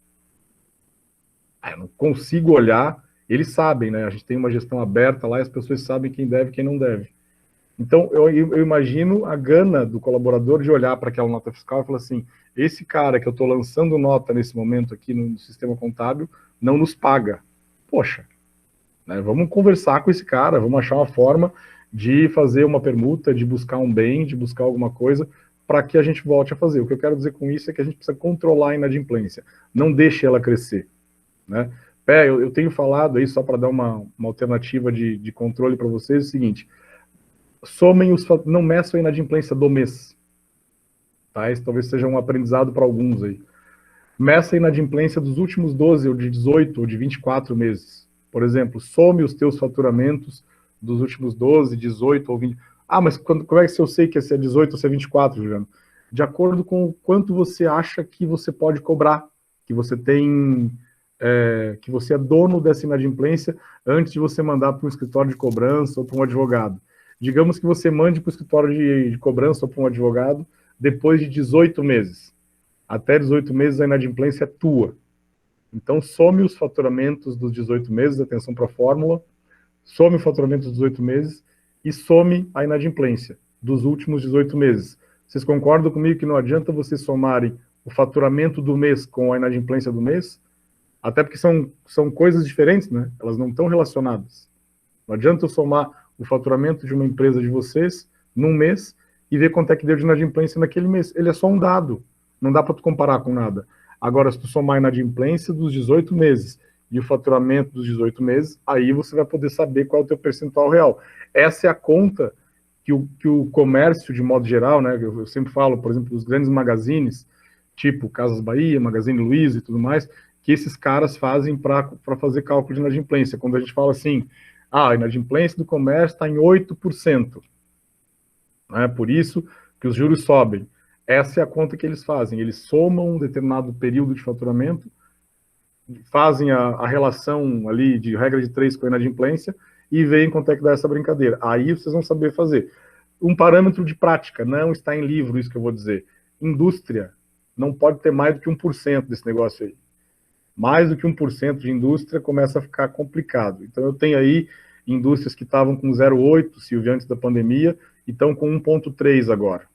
Eu não consigo olhar, eles sabem, né? A gente tem uma gestão aberta lá e as pessoas sabem quem deve e quem não deve. Então, eu imagino a gana do colaborador de olhar para aquela nota fiscal e falar assim, esse cara que eu estou lançando nota nesse momento aqui no sistema contábil não nos paga. Poxa, né, vamos conversar com esse cara, vamos achar uma forma de fazer uma permuta, de buscar um bem, de buscar alguma coisa para que a gente volte a fazer. O que eu quero dizer com isso é que a gente precisa controlar a inadimplência, não deixe ela crescer. Né? Eu tenho falado aí, só para dar uma alternativa de controle para vocês, é o seguinte, não meçam a inadimplência do mês. Tá? Isso talvez seja um aprendizado para alguns aí. Meça a inadimplência dos últimos 12, ou de 18, ou de 24 meses. Por exemplo, some os teus faturamentos dos últimos 12, 18 ou 20. Ah, mas como é que eu sei que é 18 ou se é 24, Juliano? De acordo com o quanto você acha que você pode cobrar, que você tem... que você é dono dessa inadimplência antes de você mandar para um escritório de cobrança ou para um advogado. Digamos que você mande para o escritório de cobrança ou para um advogado depois de 18 meses. Até 18 meses a inadimplência é tua. Então, some os faturamentos dos 18 meses, atenção para a fórmula, some o faturamento dos 18 meses e some a inadimplência dos últimos 18 meses. Vocês concordam comigo que não adianta vocês somarem o faturamento do mês com a inadimplência do mês? Até porque são coisas diferentes, né? Elas não estão relacionadas. Não adianta eu somar o faturamento de uma empresa de vocês num mês e ver quanto é que deu de inadimplência naquele mês. Ele é só um dado, não dá para tu comparar com nada. Agora, se tu somar a inadimplência dos 18 meses e o faturamento dos 18 meses, aí você vai poder saber qual é o teu percentual real. Essa é a conta que o comércio, de modo geral, né? Eu sempre falo, por exemplo, dos grandes magazines, tipo Casas Bahia, Magazine Luiza e tudo mais, que esses caras fazem para fazer cálculo de inadimplência. Quando a gente fala assim, a inadimplência do comércio está em 8%. Né? Por isso que os juros sobem. Essa é a conta que eles fazem. Eles somam um determinado período de faturamento, fazem a relação ali de regra de 3 com a inadimplência e veem quanto é que dá essa brincadeira. Aí vocês vão saber fazer. Um parâmetro de prática, não está em livro isso que eu vou dizer. Indústria não pode ter mais do que 1% desse negócio aí. Mais do que 1% de indústria começa a ficar complicado. Então eu tenho aí indústrias que estavam com 0,8, Silvia, antes da pandemia, e estão com 1,3 agora.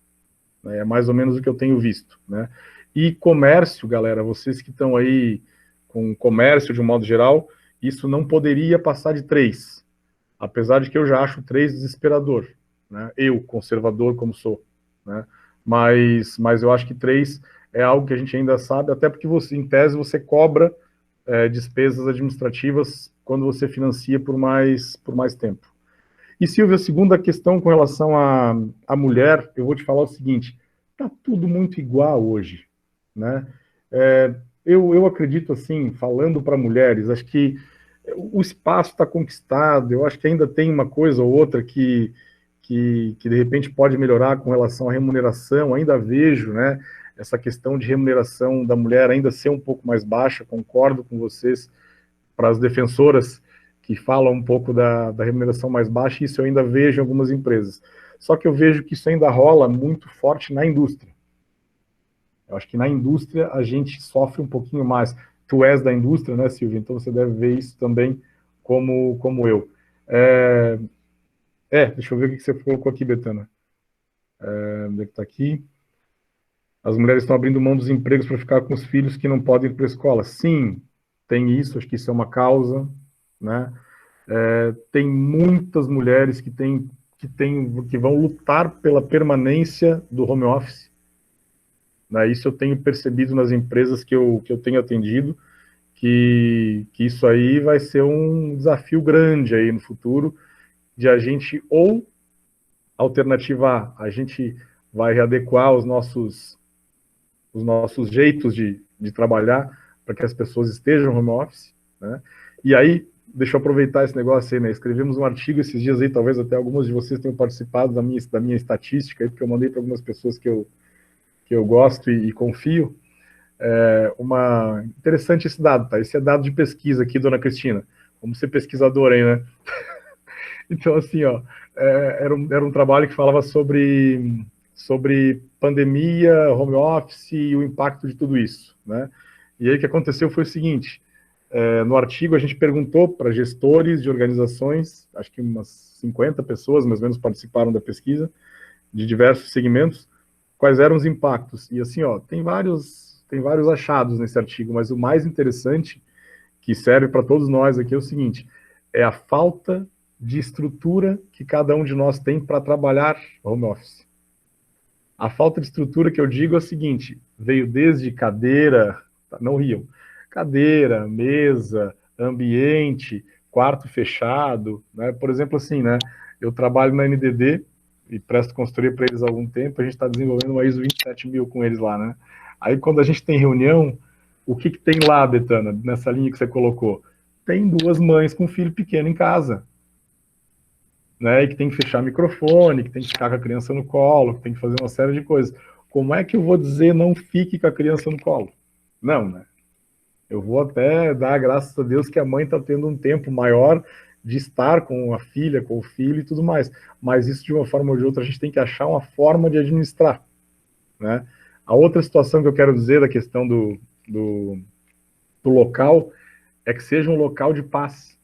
É mais ou menos o que eu tenho visto. Né? E comércio, galera, vocês que estão aí com comércio de um modo geral, isso não poderia passar de 3. Apesar de que eu já acho 3 desesperador. Né? Eu, conservador como sou. Né? Mas eu acho que 3 é algo que a gente ainda sabe, até porque você, em tese, você cobra despesas administrativas quando você financia por mais tempo. E, Silvia, a segunda questão com relação à mulher, eu vou te falar o seguinte, está tudo muito igual hoje, né? Eu acredito, assim, falando para mulheres, acho que o espaço está conquistado, eu acho que ainda tem uma coisa ou outra que de repente pode melhorar com relação à remuneração, ainda vejo, né, essa questão de remuneração da mulher ainda ser um pouco mais baixa, concordo com vocês, para as defensoras que falam um pouco da remuneração mais baixa, isso eu ainda vejo em algumas empresas. Só que eu vejo que isso ainda rola muito forte na indústria. Eu acho que na indústria a gente sofre um pouquinho mais. Tu és da indústria, né, Silvia? Então você deve ver isso também como eu. Deixa eu ver o que você colocou aqui, Betana. Onde é que está aqui? As mulheres estão abrindo mão dos empregos para ficar com os filhos que não podem ir para a escola. Sim, tem isso, acho que isso é uma causa, né? Tem muitas mulheres que vão lutar pela permanência do home office. Né? Isso eu tenho percebido nas empresas que eu tenho atendido, que isso aí vai ser um desafio grande aí no futuro, de a gente, ou alternativa A, a gente vai readequar os nossos jeitos de trabalhar para que as pessoas estejam home office, né? E aí, deixa eu aproveitar esse negócio aí, né? Escrevemos um artigo esses dias aí, talvez até algumas de vocês tenham participado da minha estatística aí, porque eu mandei para algumas pessoas que eu gosto e confio. Interessante esse dado, tá? Esse é dado de pesquisa aqui, dona Cristina. Vamos ser pesquisadora aí, né? Então, assim, ó, era um trabalho que falava sobre pandemia, home office e o impacto de tudo isso, né? E aí o que aconteceu foi o seguinte, no artigo a gente perguntou para gestores de organizações, acho que umas 50 pessoas mais ou menos participaram da pesquisa, de diversos segmentos, quais eram os impactos. E assim, ó, tem vários achados nesse artigo, mas o mais interessante, que serve para todos nós aqui, é o seguinte, é a falta de estrutura que cada um de nós tem para trabalhar home office. A falta de estrutura que eu digo é o seguinte, veio desde cadeira, não riam, cadeira, mesa, ambiente, quarto fechado, né? Por exemplo, assim, né? Eu trabalho na NDD e presto consultoria para eles há algum tempo, a gente está desenvolvendo uma ISO 27000 com eles lá, né? Aí quando a gente tem reunião, o que tem lá, Betana, nessa linha que você colocou? Tem duas mães com um filho pequeno em casa, né, e que tem que fechar microfone, que tem que ficar com a criança no colo, que tem que fazer uma série de coisas. Como é que eu vou dizer não fique com a criança no colo? Não, né? Eu vou até dar graças a Deus que a mãe está tendo um tempo maior de estar com a filha, com o filho e tudo mais. Mas isso, de uma forma ou de outra, a gente tem que achar uma forma de administrar, né? A outra situação que eu quero dizer da questão do local é que seja um local de paz,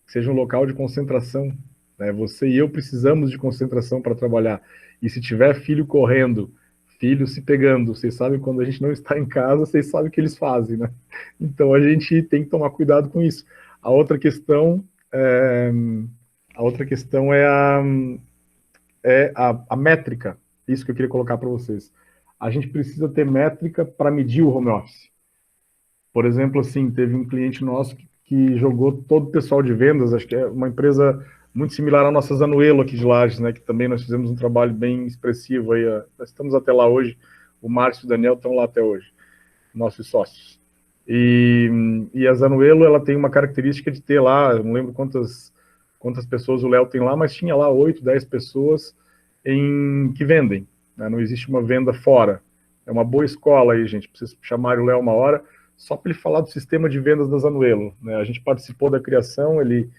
que seja um local de concentração, né? Você e eu precisamos de concentração para trabalhar. E se tiver filho correndo, filho se pegando, vocês sabem, quando a gente não está em casa, vocês sabem o que eles fazem, né? Então a gente tem que tomar cuidado com isso. A outra questão é a métrica, isso que eu queria colocar para vocês. A gente precisa ter métrica para medir o home office. Por exemplo, assim, teve um cliente nosso que jogou todo o pessoal de vendas, acho que é uma empresa muito similar à nossa Zanuelo aqui de Lages, né, que também nós fizemos um trabalho bem expressivo aí, nós estamos até lá hoje, o Márcio e o Daniel estão lá até hoje, nossos sócios. E a Zanuelo, ela tem uma característica de ter lá, eu não lembro quantas pessoas o Léo tem lá, mas tinha lá 8, 10 pessoas que vendem, né, não existe uma venda fora. É uma boa escola aí, gente, pra vocês chamarem o Léo uma hora, só para ele falar do sistema de vendas da Zanuelo, né? A gente participou da criação, ele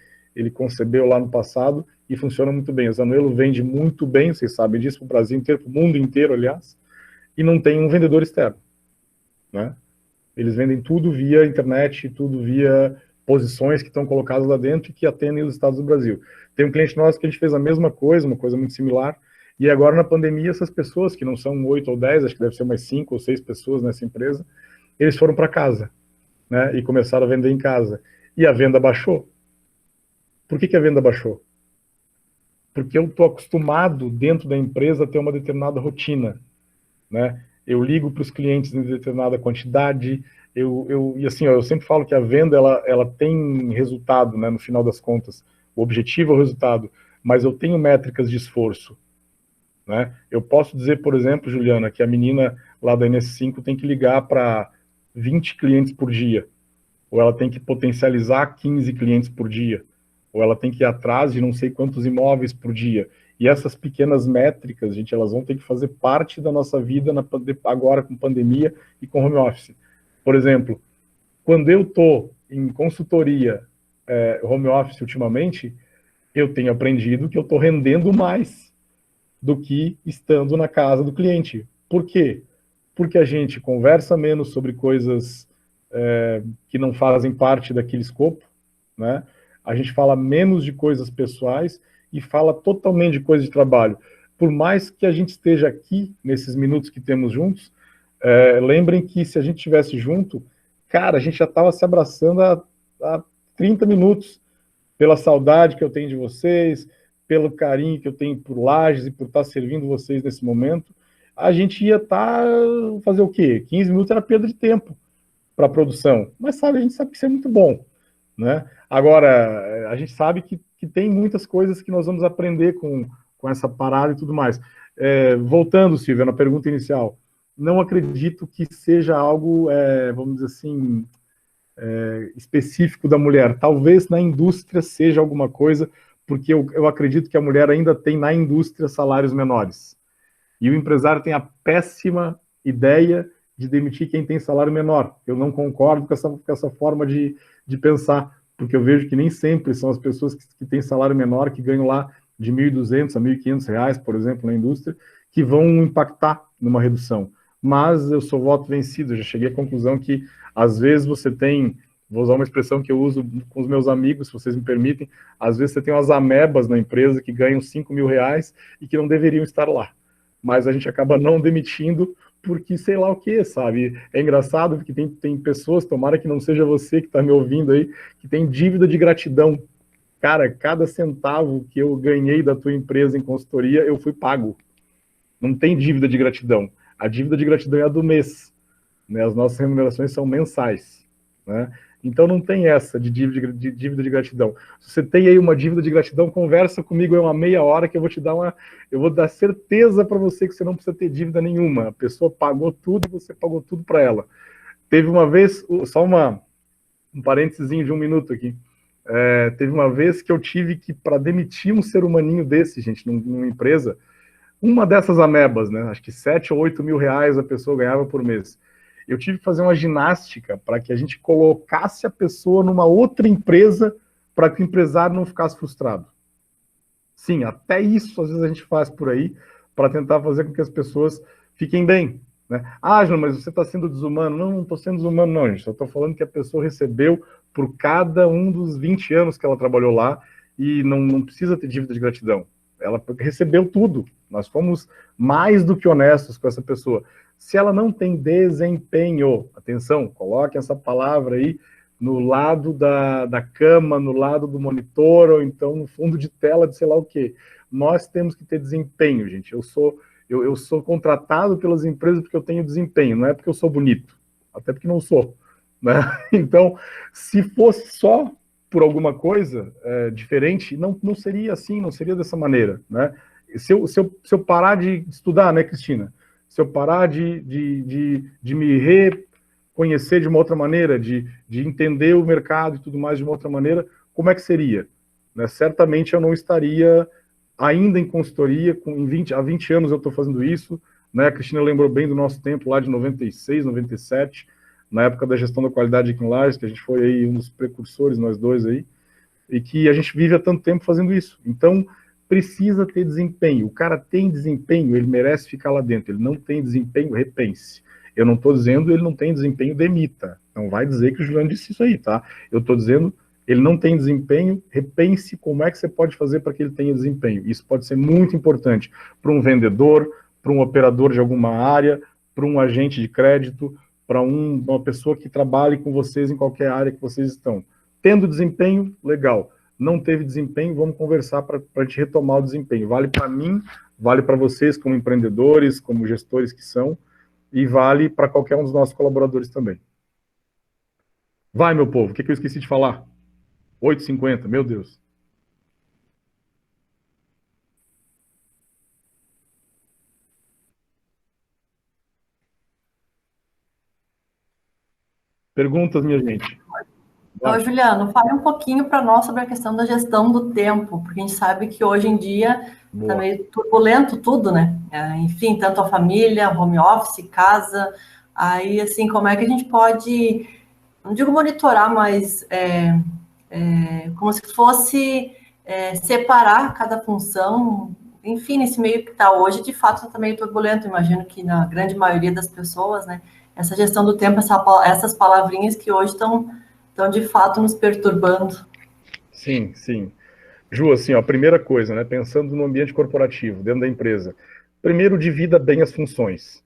concebeu lá no passado e funciona muito bem. A Zanuelo vende muito bem, vocês sabem disso, para o Brasil inteiro, para o mundo inteiro, aliás, e não tem um vendedor externo, né? Eles vendem tudo via internet, tudo via posições que estão colocadas lá dentro e que atendem os estados do Brasil. Tem um cliente nosso que a gente fez a mesma coisa, uma coisa muito similar, e agora na pandemia essas pessoas, que não são 8 ou 10, acho que deve ser umas 5 ou 6 pessoas nessa empresa, eles foram para casa, né, e começaram a vender em casa. E a venda baixou. Por que a venda baixou? Porque eu estou acostumado dentro da empresa a ter uma determinada rotina, né? Eu ligo para os clientes em determinada quantidade, e assim, ó, eu sempre falo que a venda ela tem resultado, né, no final das contas. O objetivo é o resultado, mas eu tenho métricas de esforço, né? Eu posso dizer, por exemplo, Juliana, que a menina lá da NS5 tem que ligar para 20 clientes por dia, ou ela tem que potencializar 15 clientes por dia, ou ela tem que ir atrás de não sei quantos imóveis por dia. E essas pequenas métricas, gente, elas vão ter que fazer parte da nossa vida agora com pandemia e com home office. Por exemplo, quando eu estou em consultoria home office ultimamente, eu tenho aprendido que eu estou rendendo mais do que estando na casa do cliente. Por quê? Porque a gente conversa menos sobre coisas que não fazem parte daquele escopo, né? A gente fala menos de coisas pessoais e fala totalmente de coisas de trabalho. Por mais que a gente esteja aqui, nesses minutos que temos juntos, lembrem que se a gente estivesse junto, cara, a gente já estava se abraçando há 30 minutos, pela saudade que eu tenho de vocês, pelo carinho que eu tenho por Lages e por estar servindo vocês nesse momento. A gente ia fazer o quê? 15 minutos era perda de tempo para a produção. Mas sabe, a gente sabe que isso é muito bom, né? Agora, a gente sabe que tem muitas coisas que nós vamos aprender com essa parada e tudo mais. Voltando, Silvia, na pergunta inicial, não acredito que seja algo, vamos dizer assim, específico da mulher. Talvez na indústria seja alguma coisa, porque eu acredito que a mulher ainda tem na indústria salários menores. E o empresário tem a péssima ideia de demitir quem tem salário menor. Eu não concordo com essa forma de pensar, porque eu vejo que nem sempre são as pessoas que têm salário menor, que ganham lá de R$ 1.200 a R$ 1.500, por exemplo, na indústria, que vão impactar numa redução. Mas eu sou voto vencido, eu já cheguei à conclusão que, às vezes, você tem, vou usar uma expressão que eu uso com os meus amigos, se vocês me permitem, às vezes você tem umas amebas na empresa que ganham R$ 5.000 e que não deveriam estar lá. Mas a gente acaba não demitindo porque sei lá o que, sabe? É engraçado porque tem pessoas, tomara que não seja você que está me ouvindo aí, que tem dívida de gratidão. Cara, cada centavo que eu ganhei da tua empresa em consultoria, eu fui pago. Não tem dívida de gratidão. A dívida de gratidão é a do mês, né? As nossas remunerações são mensais, né? Então não tem essa de dívida de gratidão. Se você tem aí uma dívida de gratidão, conversa comigo em uma meia hora que eu vou dar certeza para você que você não precisa ter dívida nenhuma. A pessoa pagou tudo e você pagou tudo para ela. Teve uma vez, só um parênteses de 1 minuto aqui. Teve uma vez que eu tive que, para demitir um ser humaninho desse, gente, numa empresa, uma dessas amebas, né? Acho que 7 ou 8 mil reais a pessoa ganhava por mês. Eu tive que fazer uma ginástica para que a gente colocasse a pessoa numa outra empresa para que o empresário não ficasse frustrado. Sim, até isso às vezes a gente faz por aí para tentar fazer com que as pessoas fiquem bem, né? Ah, João, mas você está sendo desumano. Não estou sendo desumano não, gente. Só estou falando que a pessoa recebeu por cada um dos 20 anos que ela trabalhou lá e não precisa ter dívida de gratidão. Ela recebeu tudo. Nós fomos mais do que honestos com essa pessoa. Se ela não tem desempenho, atenção, coloque essa palavra aí no lado da cama, no lado do monitor, ou então no fundo de tela de sei lá o quê. Nós temos que ter desempenho, gente. Eu sou contratado pelas empresas porque eu tenho desempenho, não é porque eu sou bonito, até porque não sou, né? Então, se fosse só por alguma coisa diferente, não seria assim, não seria dessa maneira, né? Se eu parar de estudar, né, Cristina? Se eu parar de me reconhecer de uma outra maneira, de entender o mercado e tudo mais de uma outra maneira, como é que seria? Né? Certamente eu não estaria ainda em consultoria, há 20 anos eu estou fazendo isso, né? A Cristina lembrou bem do nosso tempo lá de 96, 97, na época da gestão da qualidade aqui em Lages, que a gente foi aí um dos precursores, nós dois aí, e que a gente vive há tanto tempo fazendo isso. Então, precisa ter desempenho. O cara tem desempenho, ele merece ficar lá dentro. Ele não tem desempenho, repense. Eu não estou dizendo ele não tem desempenho, demita. Não vai dizer que o Juliano disse isso aí, tá? Eu estou dizendo, ele não tem desempenho, repense como é que você pode fazer para que ele tenha desempenho. Isso pode ser muito importante para um vendedor, para um operador de alguma área, para um agente de crédito, para uma pessoa que trabalhe com vocês em qualquer área que vocês estão. Tendo desempenho, legal. Não teve desempenho, vamos conversar para a gente retomar o desempenho. Vale para mim, vale para vocês como empreendedores, como gestores que são, e vale para qualquer um dos nossos colaboradores também. Vai, meu povo, o que eu esqueci de falar? 8h50, meu Deus. Perguntas, minha gente? Então, Juliano, fale um pouquinho para nós sobre a questão da gestão do tempo, porque a gente sabe que hoje em dia está meio turbulento tudo, né? Enfim, tanto a família, home office, casa. Aí, assim, como é que a gente pode, não digo monitorar, mas como se fosse separar cada função. Enfim, nesse meio que está hoje, de fato, está meio turbulento. Imagino que na grande maioria das pessoas, né? Essa gestão do tempo, essas palavrinhas que hoje estão de fato nos perturbando. Sim, sim. Ju, assim, ó, primeira coisa, né? Pensando no ambiente corporativo, dentro da empresa. Primeiro, divida bem as funções,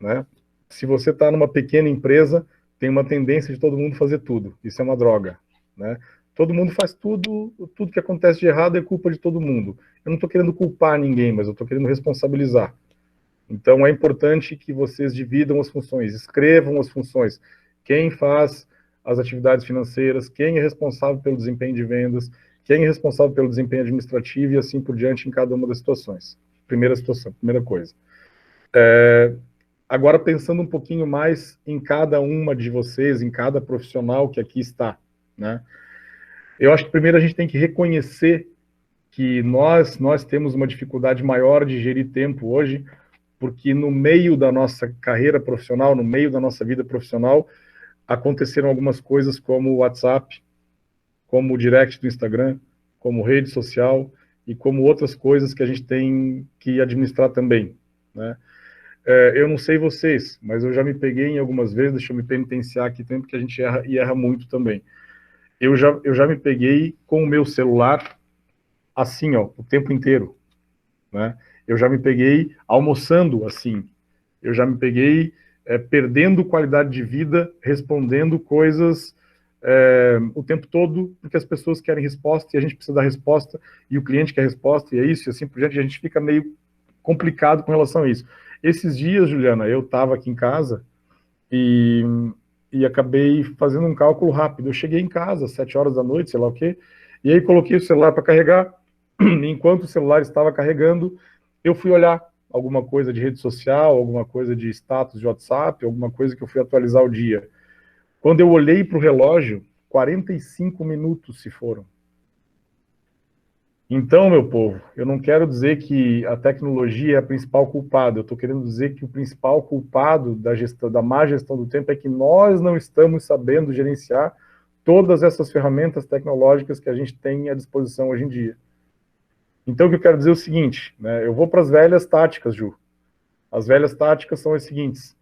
né? Se você está numa pequena empresa, tem uma tendência de todo mundo fazer tudo. Isso é uma droga, né? Todo mundo faz tudo que acontece de errado é culpa de todo mundo. Eu não estou querendo culpar ninguém, mas eu estou querendo responsabilizar. Então, é importante que vocês dividam as funções, escrevam as funções. Quem faz as atividades financeiras, quem é responsável pelo desempenho de vendas, quem é responsável pelo desempenho administrativo e assim por diante em cada uma das situações. Primeira situação, primeira coisa. Agora, pensando um pouquinho mais em cada uma de vocês, em cada profissional que aqui está, né? Eu acho que primeiro a gente tem que reconhecer que nós temos uma dificuldade maior de gerir tempo hoje, porque no meio da nossa carreira profissional, no meio da nossa vida profissional, aconteceram algumas coisas como o WhatsApp, como o direct do Instagram, como rede social e como outras coisas que a gente tem que administrar também, né? Eu não sei vocês, mas eu já me peguei em algumas vezes, deixa eu me penitenciar aqui, tempo que a gente erra e erra muito também. Eu já me peguei com o meu celular assim, ó, o tempo inteiro, né? Eu já me peguei almoçando assim, eu já me peguei perdendo qualidade de vida, respondendo coisas o tempo todo, porque as pessoas querem resposta e a gente precisa dar resposta, e o cliente quer resposta, e é isso, e assim por diante, a gente fica meio complicado com relação a isso. Esses dias, Juliana, eu estava aqui em casa e acabei fazendo um cálculo rápido. Eu cheguei em casa às 7 horas da noite, sei lá o quê, e aí coloquei o celular para carregar. Enquanto o celular estava carregando, eu fui olhar alguma coisa de rede social, alguma coisa de status de WhatsApp, alguma coisa que eu fui atualizar o dia. Quando eu olhei para o relógio, 45 minutos se foram. Então, meu povo, eu não quero dizer que a tecnologia é a principal culpada, eu estou querendo dizer que o principal culpado da má gestão do tempo é que nós não estamos sabendo gerenciar todas essas ferramentas tecnológicas que a gente tem à disposição hoje em dia. Então, o que eu quero dizer é o seguinte, né, eu vou para as velhas táticas, Ju. As velhas táticas são as seguintes: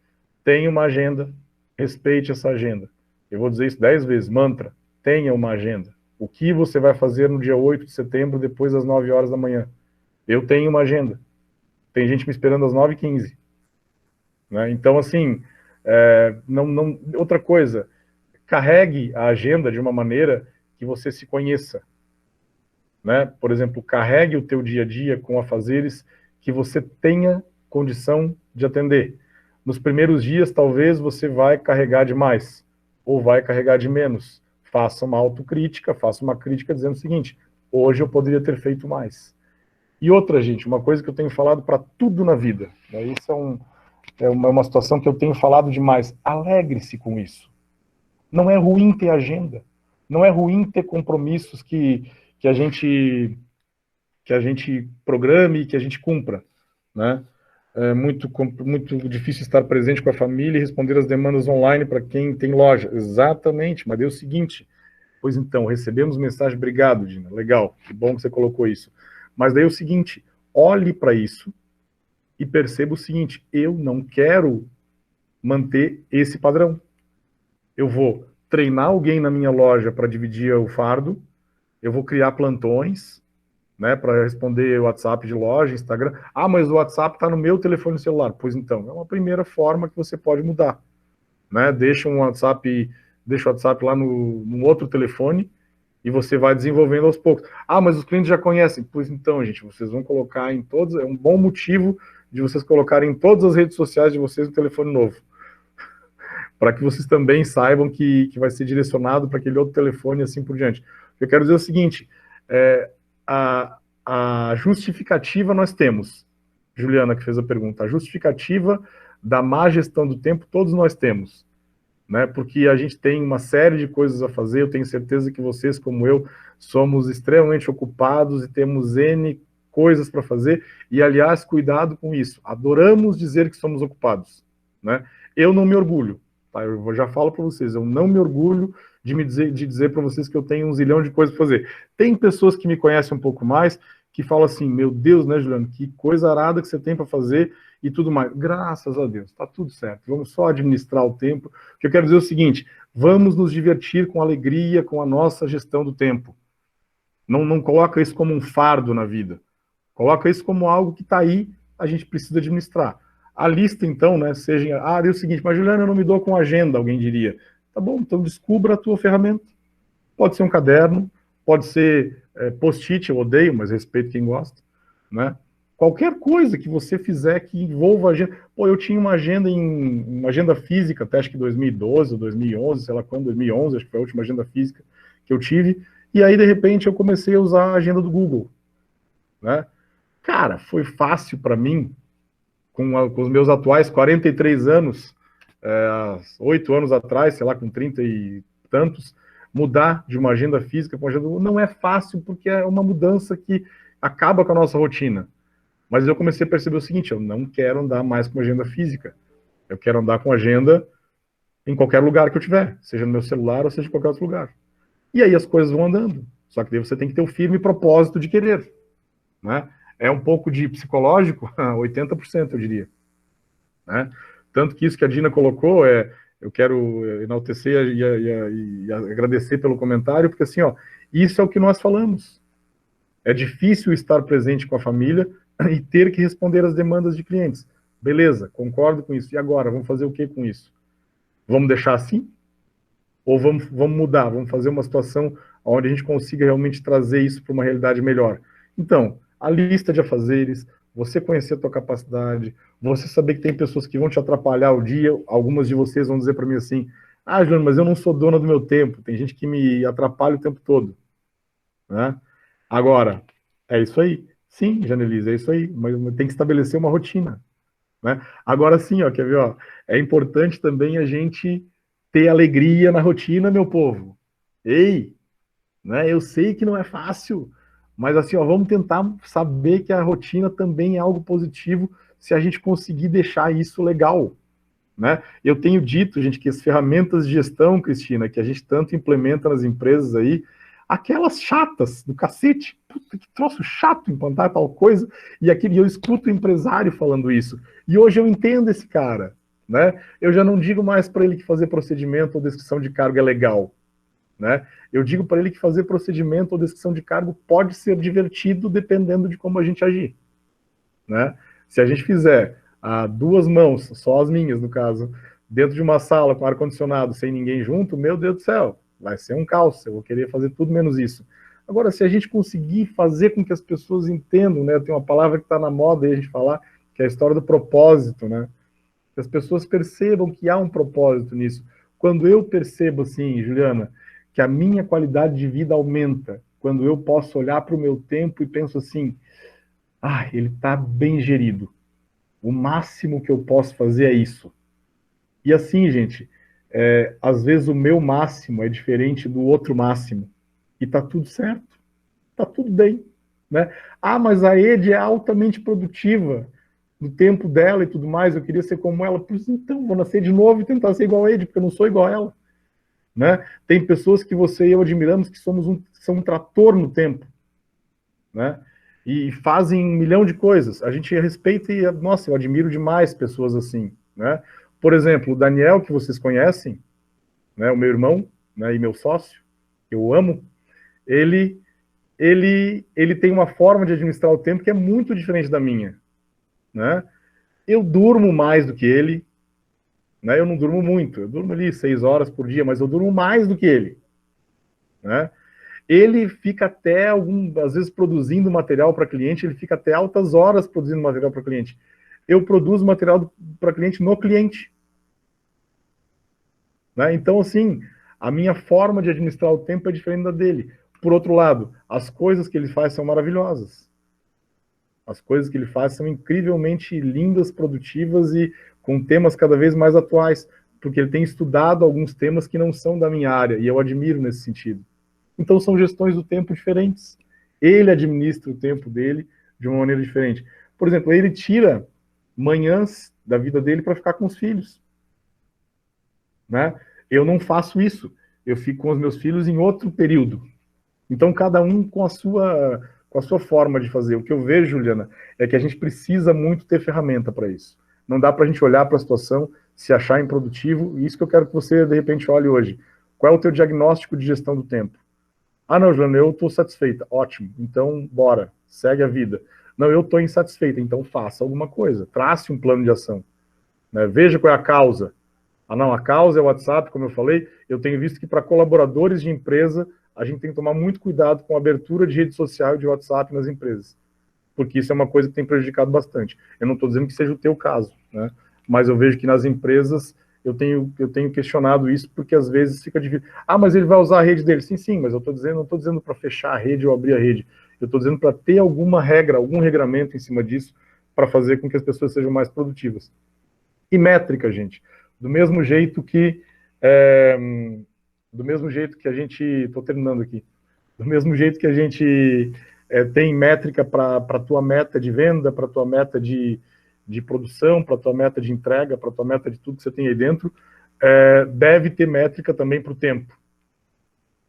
tenha uma agenda, respeite essa agenda. Eu vou dizer isso 10 vezes, mantra, tenha uma agenda. O que você vai fazer no dia 8 de setembro, depois das 9 horas da manhã? Eu tenho uma agenda. Tem gente me esperando às 9h15. Né? Então, assim, outra coisa, carregue a agenda de uma maneira que você se conheça. Né? Por exemplo, carregue o teu dia a dia com afazeres que você tenha condição de atender. Nos primeiros dias, talvez você vai carregar demais, ou vai carregar de menos. Faça uma autocrítica, faça uma crítica dizendo o seguinte: hoje eu poderia ter feito mais. E outra, gente, uma coisa que eu tenho falado para tudo na vida, né? Isso é uma situação que eu tenho falado demais. Alegre-se com isso. Não é ruim ter agenda. Não é ruim ter compromissos que a gente programe e que a gente cumpra, né? É muito difícil estar presente com a família e responder as demandas online para quem tem loja. Exatamente, mas é o seguinte, pois então, recebemos mensagem, obrigado, Dina, legal, que bom que você colocou isso. Mas daí é o seguinte, olhe para isso e perceba o seguinte: eu não quero manter esse padrão. Eu vou treinar alguém na minha loja para dividir o fardo, eu vou criar plantões, né, para responder WhatsApp de loja, Instagram. Ah, mas o WhatsApp está no meu telefone celular. Pois então, é uma primeira forma que você pode mudar. Né? Deixa o WhatsApp lá no outro telefone e você vai desenvolvendo aos poucos. Ah, mas os clientes já conhecem. Pois então, gente, vocês vão colocar em todos, é um bom motivo de vocês colocarem em todas as redes sociais de vocês o telefone novo. Para que vocês também saibam que vai ser direcionado para aquele outro telefone e assim por diante. Eu quero dizer o seguinte, a justificativa nós temos, Juliana que fez a pergunta, a justificativa da má gestão do tempo todos nós temos. né? Porque a gente tem uma série de coisas a fazer, eu tenho certeza que vocês, como eu, somos extremamente ocupados e temos N coisas para fazer, e, aliás, cuidado com isso. Adoramos dizer que somos ocupados, né? Eu não me orgulho, tá? Eu já falo para vocês, eu não me orgulho de dizer para vocês que eu tenho um zilhão de coisas para fazer. Tem pessoas que me conhecem um pouco mais, que falam assim, meu Deus, né, Juliano, que coisa arada que você tem para fazer e tudo mais. Graças a Deus, tá tudo certo. Vamos só administrar o tempo. O que eu quero dizer é o seguinte, vamos nos divertir com alegria, com a nossa gestão do tempo. Não coloca isso como um fardo na vida. Coloca isso como algo que está aí, a gente precisa administrar. A lista, então, né, seja... é o seguinte, mas Juliano, eu não me dou com agenda, alguém diria. Tá bom, então descubra a tua ferramenta. Pode ser um caderno, pode ser post-it, eu odeio, mas respeito quem gosta, né? Qualquer coisa que você fizer que envolva agenda... Pô, eu tinha uma agenda física, até acho que 2012 ou 2011, sei lá quando, 2011, acho que foi a última agenda física que eu tive, e aí, de repente, eu comecei a usar a agenda do Google, né? Cara, foi fácil para mim, com os meus atuais 43 anos, 8 anos atrás, sei lá, com 30 e tantos, mudar de uma agenda física para uma agenda do Google. Não é fácil, porque é uma mudança que acaba com a nossa rotina. Mas eu comecei a perceber o seguinte, eu não quero andar mais com agenda física. Eu quero andar com agenda em qualquer lugar que eu tiver, seja no meu celular ou seja em qualquer outro lugar. E aí as coisas vão andando. Só que daí você tem que ter o firme propósito de querer, né? É um pouco de psicológico, 80%, eu diria, né? Tanto que isso que a Dina colocou, eu quero enaltecer e agradecer pelo comentário, porque assim, ó, isso é o que nós falamos. É difícil estar presente com a família e ter que responder às demandas de clientes. Beleza, concordo com isso. E agora, vamos fazer o que com isso? Vamos deixar assim? Ou vamos mudar? Vamos fazer uma situação onde a gente consiga realmente trazer isso para uma realidade melhor? Então, a lista de afazeres, você conhecer a tua capacidade, você saber que tem pessoas que vão te atrapalhar o dia, algumas de vocês vão dizer para mim assim, Juliano, mas eu não sou dona do meu tempo, tem gente que me atrapalha o tempo todo, né? Agora, é isso aí. Sim, Janelise, é isso aí, mas tem que estabelecer uma rotina, né? Agora sim, ó, quer ver, ó, é importante também a gente ter alegria na rotina, meu povo. Ei, né? Eu sei que não é fácil, mas assim, ó, vamos tentar saber que a rotina também é algo positivo se a gente conseguir deixar isso legal, né? Eu tenho dito, gente, que as ferramentas de gestão, Cristina, que a gente tanto implementa nas empresas aí, aquelas chatas do cacete, puta, que troço chato implantar tal coisa, e eu escuto o empresário falando isso, e hoje eu entendo esse cara, né? Eu já não digo mais para ele que fazer procedimento ou descrição de cargo é legal, né? Eu digo para ele que fazer procedimento ou descrição de cargo pode ser divertido dependendo de como a gente agir, né? Se a gente fizer a duas mãos, só as minhas no caso, dentro de uma sala com ar-condicionado, sem ninguém junto, meu Deus do céu, vai ser um caos, eu vou querer fazer tudo menos isso. Agora, se a gente conseguir fazer com que as pessoas entendam, né? Tem uma palavra que está na moda aí a gente falar, que é a história do propósito, né? Que as pessoas percebam que há um propósito nisso. Quando eu percebo assim, Juliana, que a minha qualidade de vida aumenta, quando eu posso olhar para o meu tempo e penso assim, ele está bem gerido. O máximo que eu posso fazer é isso. E assim, gente, às vezes o meu máximo é diferente do outro máximo. E tá tudo certo. Tá tudo bem, né? Mas a Ed é altamente produtiva no tempo dela e tudo mais, eu queria ser como ela. Pois então, vou nascer de novo e tentar ser igual a Ed, porque eu não sou igual a ela. Né? Tem pessoas que você e eu admiramos que são um trator no tempo, né? E fazem 1 milhão de coisas. A gente respeita e, nossa, eu admiro demais pessoas assim, né? Por exemplo, o Daniel, que vocês conhecem, né, o meu irmão, né, e meu sócio, eu amo, ele tem uma forma de administrar o tempo que é muito diferente da minha, né? Eu durmo mais do que ele, né? Eu não durmo muito, eu durmo ali 6 horas por dia, mas eu durmo mais do que ele, né? Ele fica até às vezes produzindo material para cliente, ele fica até altas horas produzindo material para cliente. Eu produzo material para cliente no cliente, né? Então, assim, a minha forma de administrar o tempo é diferente da dele. Por outro lado, as coisas que ele faz são maravilhosas. As coisas que ele faz são incrivelmente lindas, produtivas e com temas cada vez mais atuais. porque ele tem estudado alguns temas que não são da minha área, e eu admiro nesse sentido. Então são gestões do tempo diferentes. Ele administra o tempo dele de uma maneira diferente. Por exemplo, ele tira manhãs da vida dele para ficar com os filhos. Né? Eu não faço isso. Eu fico com os meus filhos em outro período. Então, cada um com a sua forma de fazer. O que eu vejo, Juliana, é que a gente precisa muito ter ferramenta para isso. Não dá para a gente olhar para a situação, se achar improdutivo, e isso que eu quero que você, de repente, olhe hoje. Qual é o teu diagnóstico de gestão do tempo? Ah, não, Juliana, eu estou satisfeita. Ótimo. Então, bora. Segue a vida. Não, eu estou insatisfeita. Então, faça alguma coisa. Trace um plano de ação. Né? Veja qual é a causa. Ah, não, a causa é o WhatsApp, como eu falei. Eu tenho visto que para colaboradores de empresa, a gente tem que tomar muito cuidado com a abertura de rede social e de WhatsApp nas empresas. Porque isso é uma coisa que tem prejudicado bastante. Eu não estou dizendo que seja o teu caso, né? Mas eu vejo que nas empresas eu tenho questionado isso, porque às vezes fica difícil. Ah, mas ele vai usar a rede dele. Sim, mas eu não estou dizendo para fechar a rede ou abrir a rede. Eu estou dizendo para ter alguma regra, algum regramento em cima disso, para fazer com que as pessoas sejam mais produtivas. E métrica, gente. Do mesmo jeito que a gente, estou terminando aqui, do mesmo jeito que a gente tem métrica para a tua meta de venda, para a tua meta de produção, para a tua meta de entrega, para a tua meta de tudo que você tem aí dentro, deve ter métrica também para o tempo.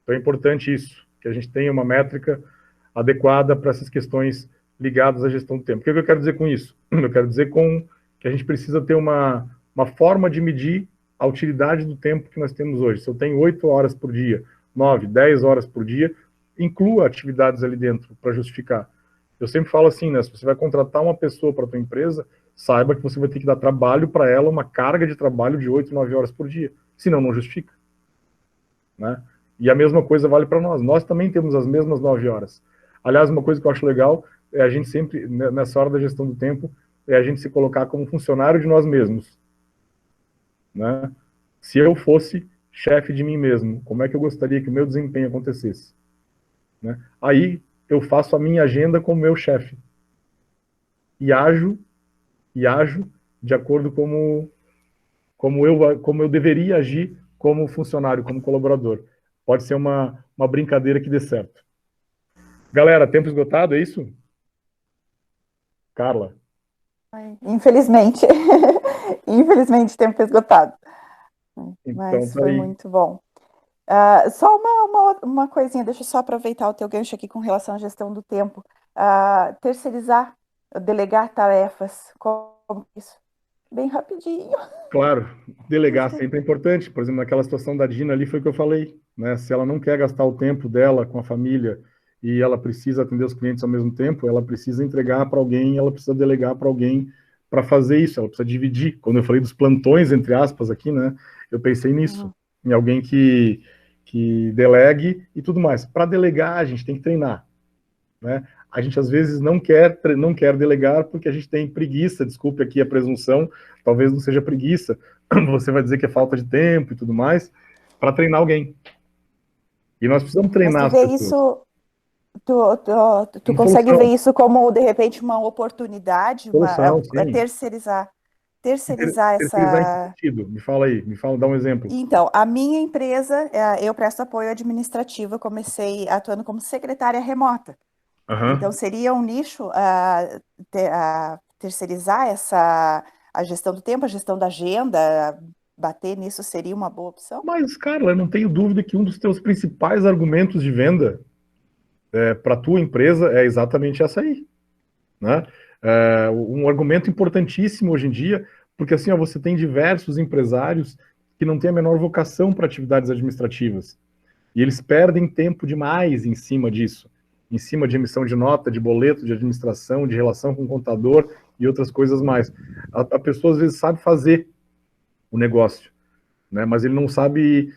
Então é importante isso, que a gente tenha uma métrica adequada para essas questões ligadas à gestão do tempo. O que eu quero dizer com isso? Eu quero dizer que a gente precisa ter uma forma de medir a utilidade do tempo que nós temos hoje. Se eu tenho 8 horas por dia, 9, 10 horas por dia, inclua atividades ali dentro para justificar. Eu sempre falo assim, né? Se você vai contratar uma pessoa para a tua empresa, saiba que você vai ter que dar trabalho para ela, uma carga de trabalho de 8, 9 horas por dia. Senão, não justifica. Né? E a mesma coisa vale para nós. Nós também temos as mesmas 9 horas. Aliás, uma coisa que eu acho legal é a gente sempre, nessa hora da gestão do tempo, é a gente se colocar como funcionário de nós mesmos. Né? Se eu fosse chefe de mim mesmo, como é que eu gostaria que o meu desempenho acontecesse? Né? Aí eu faço a minha agenda como meu chefe. E ajo de acordo como eu deveria agir como funcionário, como colaborador. Pode ser uma brincadeira que dê certo. Galera, tempo esgotado, é isso? Carla? Infelizmente. Infelizmente, tempo esgotado. Mas então, foi muito bom. Só uma coisinha, deixa eu só aproveitar o teu gancho aqui com relação à gestão do tempo. Terceirizar, delegar tarefas, como isso? Bem rapidinho. Claro, delegar sempre é importante. Por exemplo, naquela situação da Dina ali foi o que eu falei, né? Se ela não quer gastar o tempo dela com a família e ela precisa atender os clientes ao mesmo tempo, ela precisa entregar para alguém, ela precisa delegar para alguém para fazer isso, ela precisa dividir. Quando eu falei dos plantões, entre aspas, aqui, né? Eu pensei nisso, em alguém que delegue e tudo mais. Para delegar, a gente tem que treinar, né? A gente, às vezes, não quer delegar porque a gente tem preguiça, desculpe aqui a presunção, talvez não seja preguiça, você vai dizer que é falta de tempo e tudo mais, para treinar alguém. E nós precisamos treinar as pessoas. Isso, tu consegue ver isso como, de repente, uma oportunidade, terceirizar essa... Em que sentido? Dá um exemplo. Então, a minha empresa, eu presto apoio administrativo, eu comecei atuando como secretária remota. Então, seria um nicho terceirizar a gestão do tempo, a gestão da agenda, bater nisso seria uma boa opção? Mas, Carla, eu não tenho dúvida que um dos teus principais argumentos de venda para a tua empresa é exatamente essa aí, né? Um argumento importantíssimo hoje em dia, porque assim, você tem diversos empresários que não têm a menor vocação para atividades administrativas, e eles perdem tempo demais em cima disso, em cima de emissão de nota, de boleto, de administração, de relação com o contador e outras coisas mais. A pessoa, às vezes, sabe fazer o negócio, né? Mas ele não sabe...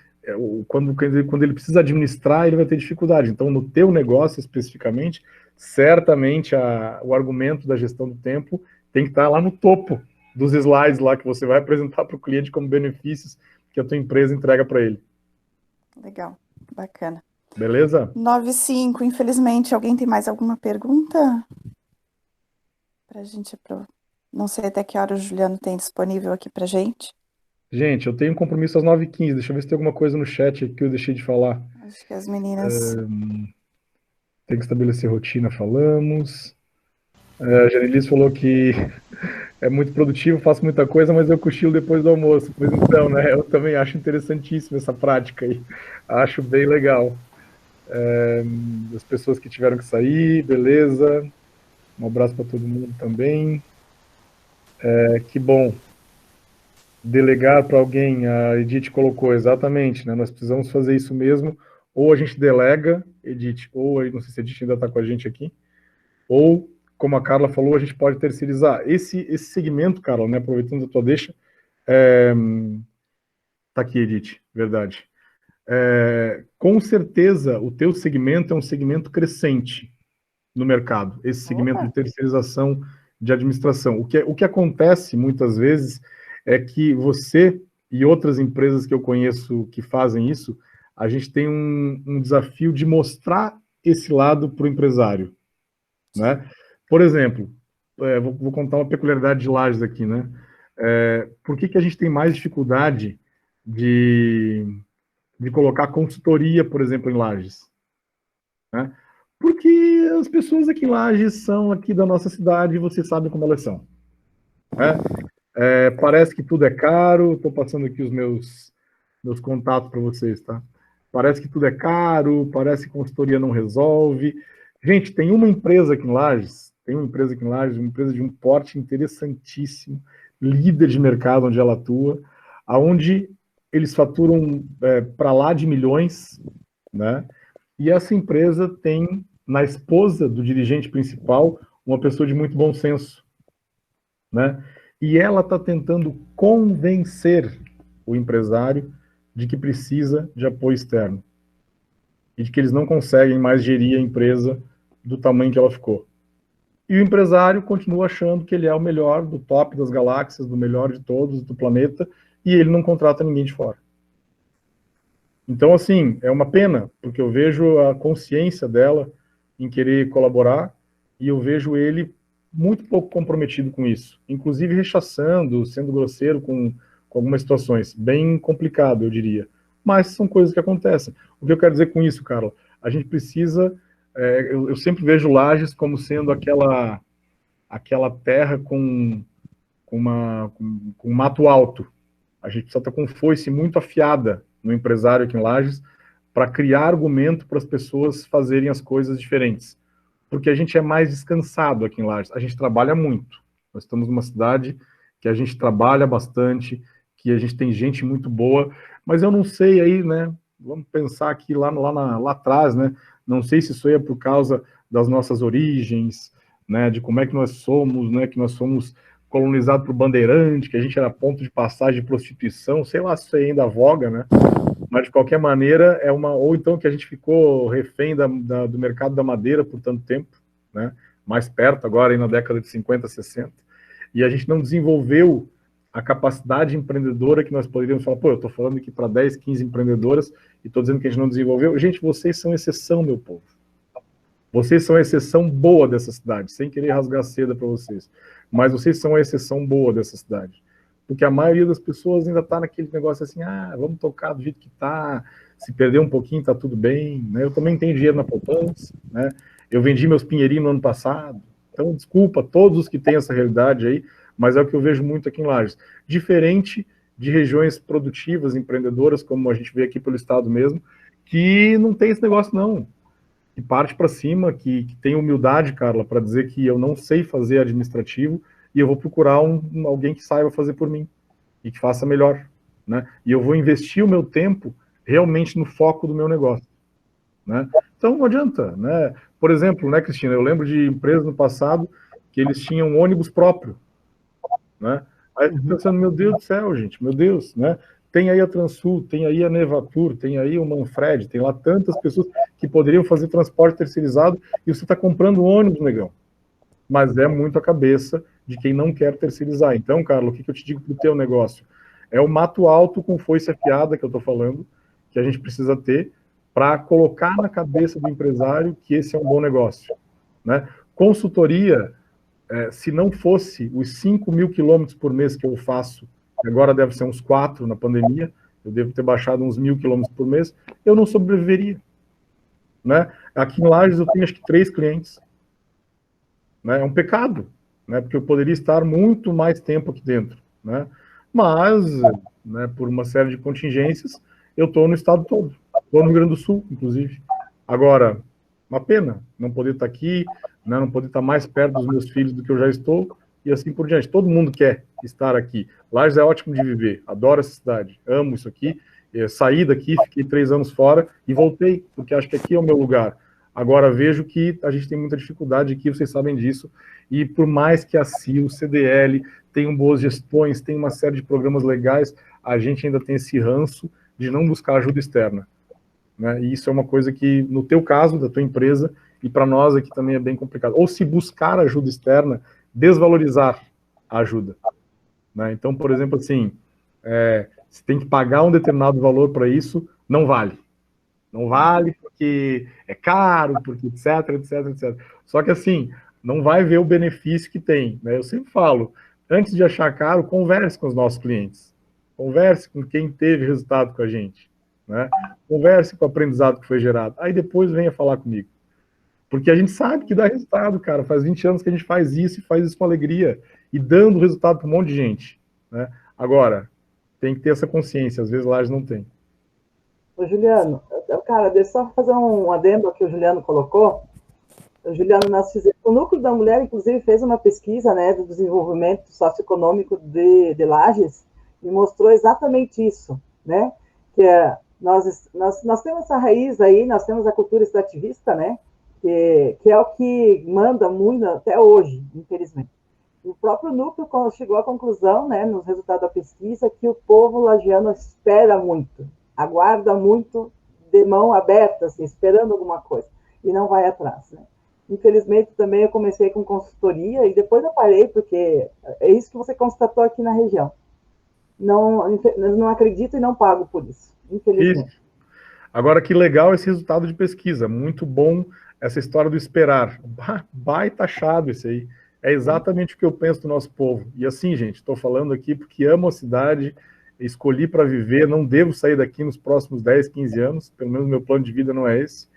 Quando ele precisa administrar, ele vai ter dificuldade. Então, no teu negócio, especificamente, certamente o argumento da gestão do tempo tem que estar lá no topo dos slides lá que você vai apresentar para o cliente como benefícios que a tua empresa entrega para ele. Legal, bacana. Beleza? 9:05, infelizmente. Alguém tem mais alguma pergunta? Pra gente... Não sei até que hora o Juliano tem disponível aqui pra gente. Gente, eu tenho um compromisso às 9h15. Deixa eu ver se tem alguma coisa no chat que eu deixei de falar. Acho que as meninas... Tem que estabelecer rotina, falamos. A Janelis falou que é muito produtivo, faço muita coisa, mas eu cochilo depois do almoço. Pois então, né? Eu também acho interessantíssimo essa prática aí. Acho bem legal. As pessoas que tiveram que sair, beleza. Um abraço para todo mundo também. Que bom. Delegar para alguém, a Edith colocou exatamente, né? Nós precisamos fazer isso mesmo. Ou a gente delega, Edith, ou não sei se a Edith ainda está com a gente aqui, ou, como a Carla falou, a gente pode terceirizar. Esse segmento, Carla, né, aproveitando a tua deixa, tá aqui, Edith, verdade. Com certeza, o teu segmento é um segmento crescente no mercado, esse segmento de terceirização de administração. O que acontece, muitas vezes, é que você e outras empresas que eu conheço que fazem isso, a gente tem um desafio de mostrar esse lado para o empresário, né? Por exemplo, vou contar uma peculiaridade de Lages aqui, né? Por que a gente tem mais dificuldade de colocar consultoria, por exemplo, em Lages? Né? Porque as pessoas aqui em Lages são aqui da nossa cidade e vocês sabem como elas são. Né? Parece que tudo é caro, estou passando aqui os meus contatos para vocês, tá? Parece que tudo é caro, parece que consultoria não resolve. Gente, tem uma empresa aqui em Lages, uma empresa de um porte interessantíssimo, líder de mercado onde ela atua, aonde eles faturam para lá de milhões, né? E essa empresa tem, na esposa do dirigente principal, uma pessoa de muito bom senso, né? E ela está tentando convencer o empresário de que precisa de apoio externo e de que eles não conseguem mais gerir a empresa do tamanho que ela ficou. E o empresário continua achando que ele é o melhor do top das galáxias, do melhor de todos, do planeta, e ele não contrata ninguém de fora. Então, assim, é uma pena, porque eu vejo a consciência dela em querer colaborar e eu vejo ele muito pouco comprometido com isso, inclusive rechaçando, sendo grosseiro com algumas situações, bem complicado, eu diria. Mas são coisas que acontecem. O que eu quero dizer com isso, Carla? A gente precisa... eu sempre vejo Lages como sendo aquela terra com mato alto. A gente precisa estar com foice muito afiada no empresário aqui em Lages para criar argumento para as pessoas fazerem as coisas diferentes. Porque a gente é mais descansado aqui em Lages. A gente trabalha muito. Nós estamos numa cidade que a gente trabalha bastante, que a gente tem gente muito boa, mas eu não sei aí, né? Vamos pensar aqui lá atrás, né? Não sei se isso aí é por causa das nossas origens, né? De como é que nós somos, né? Que nós somos colonizados por bandeirante, que a gente era ponto de passagem de prostituição, sei lá se isso aí ainda voga, né? Mas de qualquer maneira ou então que a gente ficou refém do mercado da madeira por tanto tempo, né? Mais perto agora, aí na década de 50, 60, e a gente não desenvolveu a capacidade empreendedora que nós poderíamos falar, eu estou falando aqui para 10, 15 empreendedoras e estou dizendo que a gente não desenvolveu. Gente, vocês são exceção, meu povo. Vocês são a exceção boa dessa cidade, sem querer rasgar seda para vocês, mas vocês são a exceção boa dessa cidade. Porque a maioria das pessoas ainda está naquele negócio assim, vamos tocar do jeito que está, se perder um pouquinho está tudo bem, né? Eu também tenho dinheiro na poupança, né? Eu vendi meus pinheirinhos no ano passado, então desculpa todos os que têm essa realidade aí, mas é o que eu vejo muito aqui em Lages. Diferente de regiões produtivas, empreendedoras, como a gente vê aqui pelo estado mesmo, que não tem esse negócio não, que parte para cima, que tem humildade, Carla, para dizer que eu não sei fazer administrativo, e eu vou procurar alguém que saiba fazer por mim, e que faça melhor, né? E eu vou investir o meu tempo realmente no foco do meu negócio, né? Então não adianta, né? Por exemplo, né, Cristina, eu lembro de empresas no passado que eles tinham um ônibus próprio, né? Aí eu fico pensando, meu Deus do céu, gente, meu Deus, né? Tem aí a Transul, tem aí a Nevatur, tem aí o Manfred, tem lá tantas pessoas que poderiam fazer transporte terceirizado e você está comprando um ônibus, negão. Mas é muito a cabeça de quem não quer terceirizar. Então, Carlos, o que eu te digo para o teu negócio? É o mato alto com foice afiada que eu estou falando, que a gente precisa ter para colocar na cabeça do empresário que esse é um bom negócio, né? Consultoria, se não fosse os 5.000 quilômetros por mês que eu faço agora deve ser uns 4 na pandemia, eu devo ter baixado uns 1.000 quilômetros por mês, eu não sobreviveria. Né? Aqui em Lages eu tenho acho que 3 clientes. Né? É um pecado, né? Porque eu poderia estar muito mais tempo aqui dentro. Né? Mas, né, por uma série de contingências, eu estou no estado todo. Estou no Rio Grande do Sul, inclusive. Agora, uma pena não poder estar aqui, né, não poder estar mais perto dos meus filhos do que eu já estou, e assim por diante. Todo mundo quer estar aqui. Lages é ótimo de viver, adoro essa cidade, amo isso aqui. Saí daqui, fiquei 3 anos fora e voltei, porque acho que aqui é o meu lugar. Agora vejo que a gente tem muita dificuldade aqui, vocês sabem disso, e por mais que a CIL, o CDL, tenham boas gestões, tem uma série de programas legais, a gente ainda tem esse ranço de não buscar ajuda externa. Né? E isso é uma coisa que, no teu caso, da tua empresa, e para nós aqui também é bem complicado. Ou se buscar ajuda externa, desvalorizar a ajuda. Né? Então, por exemplo, assim, você tem que pagar um determinado valor para isso, não vale. Não vale porque é caro, porque etc, etc, etc. Só que assim, não vai ver o benefício que tem. Né? Eu sempre falo, antes de achar caro, converse com os nossos clientes. Converse com quem teve resultado com a gente. Né? Converse com o aprendizado que foi gerado. Aí depois venha falar comigo. Porque a gente sabe que dá resultado, cara. Faz 20 anos que a gente faz isso e faz isso com alegria. E dando resultado para um monte de gente. Né? Agora, tem que ter essa consciência. Às vezes Lages não tem. Ô, Juliano, cara, deixa eu só fazer um adendo que o Juliano colocou. O Juliano, o Núcleo da Mulher, inclusive, fez uma pesquisa, né, do desenvolvimento socioeconômico de Lages e mostrou exatamente isso, né? Que nós temos essa raiz aí, nós temos a cultura extrativista, né? Que é o que manda muito até hoje, infelizmente. O próprio núcleo chegou à conclusão, né, nos resultados da pesquisa, que o povo lagiano espera muito, aguarda muito de mão aberta, assim, esperando alguma coisa, e não vai atrás. Né? Infelizmente, também eu comecei com consultoria, e depois eu parei, porque é isso que você constatou aqui na região. Não acredito e não pago por isso, infelizmente. Isso. Agora, que legal esse resultado de pesquisa, muito bom essa história do esperar. Baita achado esse aí. É exatamente o que eu penso do nosso povo. E assim, gente, estou falando aqui porque amo a cidade, escolhi para viver, não devo sair daqui nos próximos 10, 15 anos, pelo menos meu plano de vida não é esse.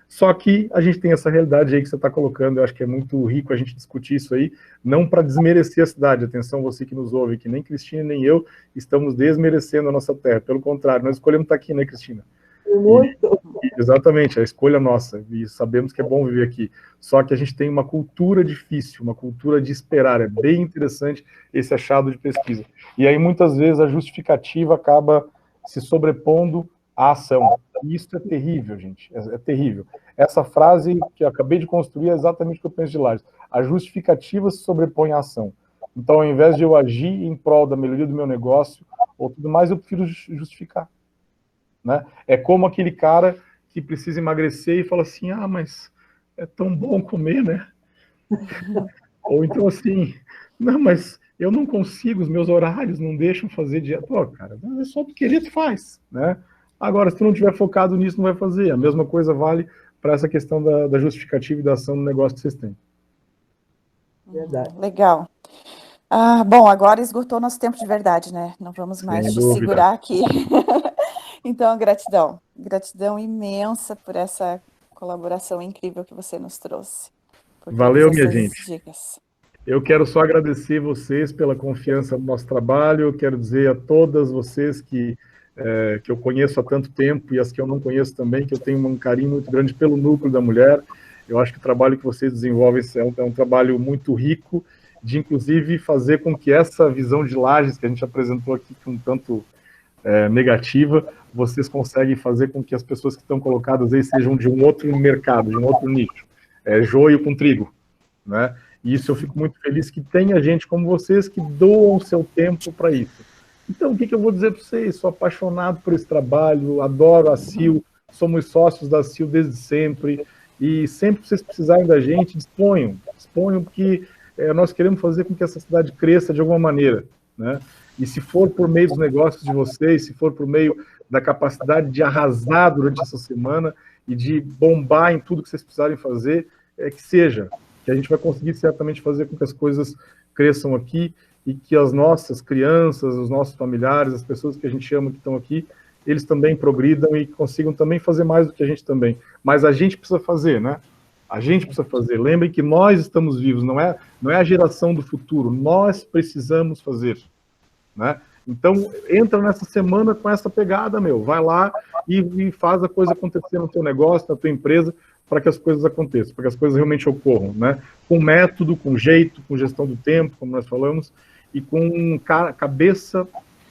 Só que a gente tem essa realidade aí que você está colocando, eu acho que é muito rico a gente discutir isso aí, não para desmerecer a cidade. Atenção, você que nos ouve, que nem Cristina nem eu estamos desmerecendo a nossa terra, pelo contrário, nós escolhemos estar aqui, né, Cristina? Muito. Exatamente, a escolha nossa, e sabemos que é bom viver aqui. Só que a gente tem uma cultura difícil, uma cultura de esperar, é bem interessante esse achado de pesquisa. E aí, muitas vezes, a justificativa acaba se sobrepondo à ação. E isso é terrível, gente, é terrível. Essa frase que eu acabei de construir é exatamente o que eu penso de Lages. A justificativa se sobrepõe à ação. Então, ao invés de eu agir em prol da melhoria do meu negócio, ou tudo mais, eu prefiro justificar. Né? É como aquele cara que precisa emagrecer e fala assim, mas é tão bom comer, né? Ou então assim, não, mas eu não consigo, os meus horários não deixam fazer dieta. Pô, cara, é só tu querer, tu faz, né? Agora, se tu não estiver focado nisso, não vai fazer. A mesma coisa vale para essa questão da justificativa e da ação do negócio que vocês têm. Verdade. Legal. Bom, agora esgotou nosso tempo de verdade, né? Não vamos mais te segurar aqui. Então, gratidão imensa por essa colaboração incrível que você nos trouxe. Valeu, minha gente. Dicas. Eu quero só agradecer vocês pela confiança no nosso trabalho, eu quero dizer a todas vocês que eu conheço há tanto tempo e as que eu não conheço também, que eu tenho um carinho muito grande pelo Núcleo da Mulher. Eu acho que o trabalho que vocês desenvolvem é um trabalho muito rico, de inclusive fazer com que essa visão de Lages que a gente apresentou aqui com tanto negativa, vocês conseguem fazer com que as pessoas que estão colocadas aí sejam de um outro mercado, de um outro nicho, joio com trigo, né? E isso eu fico muito feliz que tenha gente como vocês que doam o seu tempo para isso. Então, o que eu vou dizer para vocês? Sou apaixonado por esse trabalho, adoro a CIL, somos sócios da CIL desde sempre, e sempre que vocês precisarem da gente, disponham, porque nós queremos fazer com que essa cidade cresça de alguma maneira, né? E se for por meio dos negócios de vocês, se for por meio da capacidade de arrasar durante essa semana e de bombar em tudo que vocês precisarem fazer, que seja. que a gente vai conseguir certamente fazer com que as coisas cresçam aqui e que as nossas crianças, os nossos familiares, as pessoas que a gente ama que estão aqui, eles também progridam e consigam também fazer mais do que a gente também. Mas a gente precisa fazer, né? A gente precisa fazer. Lembrem que nós estamos vivos, não é a geração do futuro. Nós precisamos fazer, né? Então, entra nessa semana com essa pegada, vai lá e faz a coisa acontecer no teu negócio, na tua empresa, para que as coisas aconteçam, para que as coisas realmente ocorram, né? Com método, com jeito, com gestão do tempo, como nós falamos, e com cabeça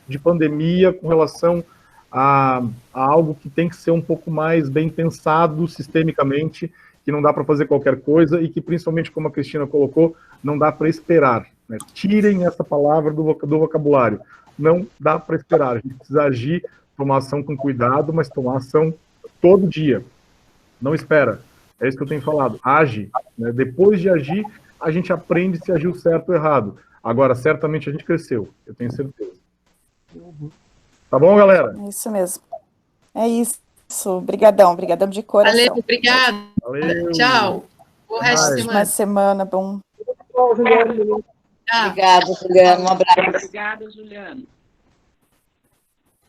de pandemia com relação a algo que tem que ser um pouco mais bem pensado sistemicamente, que não dá para fazer qualquer coisa e que, principalmente, como a Cristina colocou, não dá para esperar, né? Tirem essa palavra do vocabulário. Não dá para esperar. A gente precisa agir, tomar ação com cuidado, mas tomar ação todo dia. Não espera. É isso que eu tenho falado. Age, né? Depois de agir, a gente aprende se agiu certo ou errado. Agora, certamente a gente cresceu. Eu tenho certeza. Tá bom, galera? É isso mesmo. É isso. Obrigadão de coração. Valeu, obrigado. Valeu. Tchau. Boa resto de Uma semana, bom. Tchau. Obrigada, Juliano. Um abraço. Obrigada, Juliano.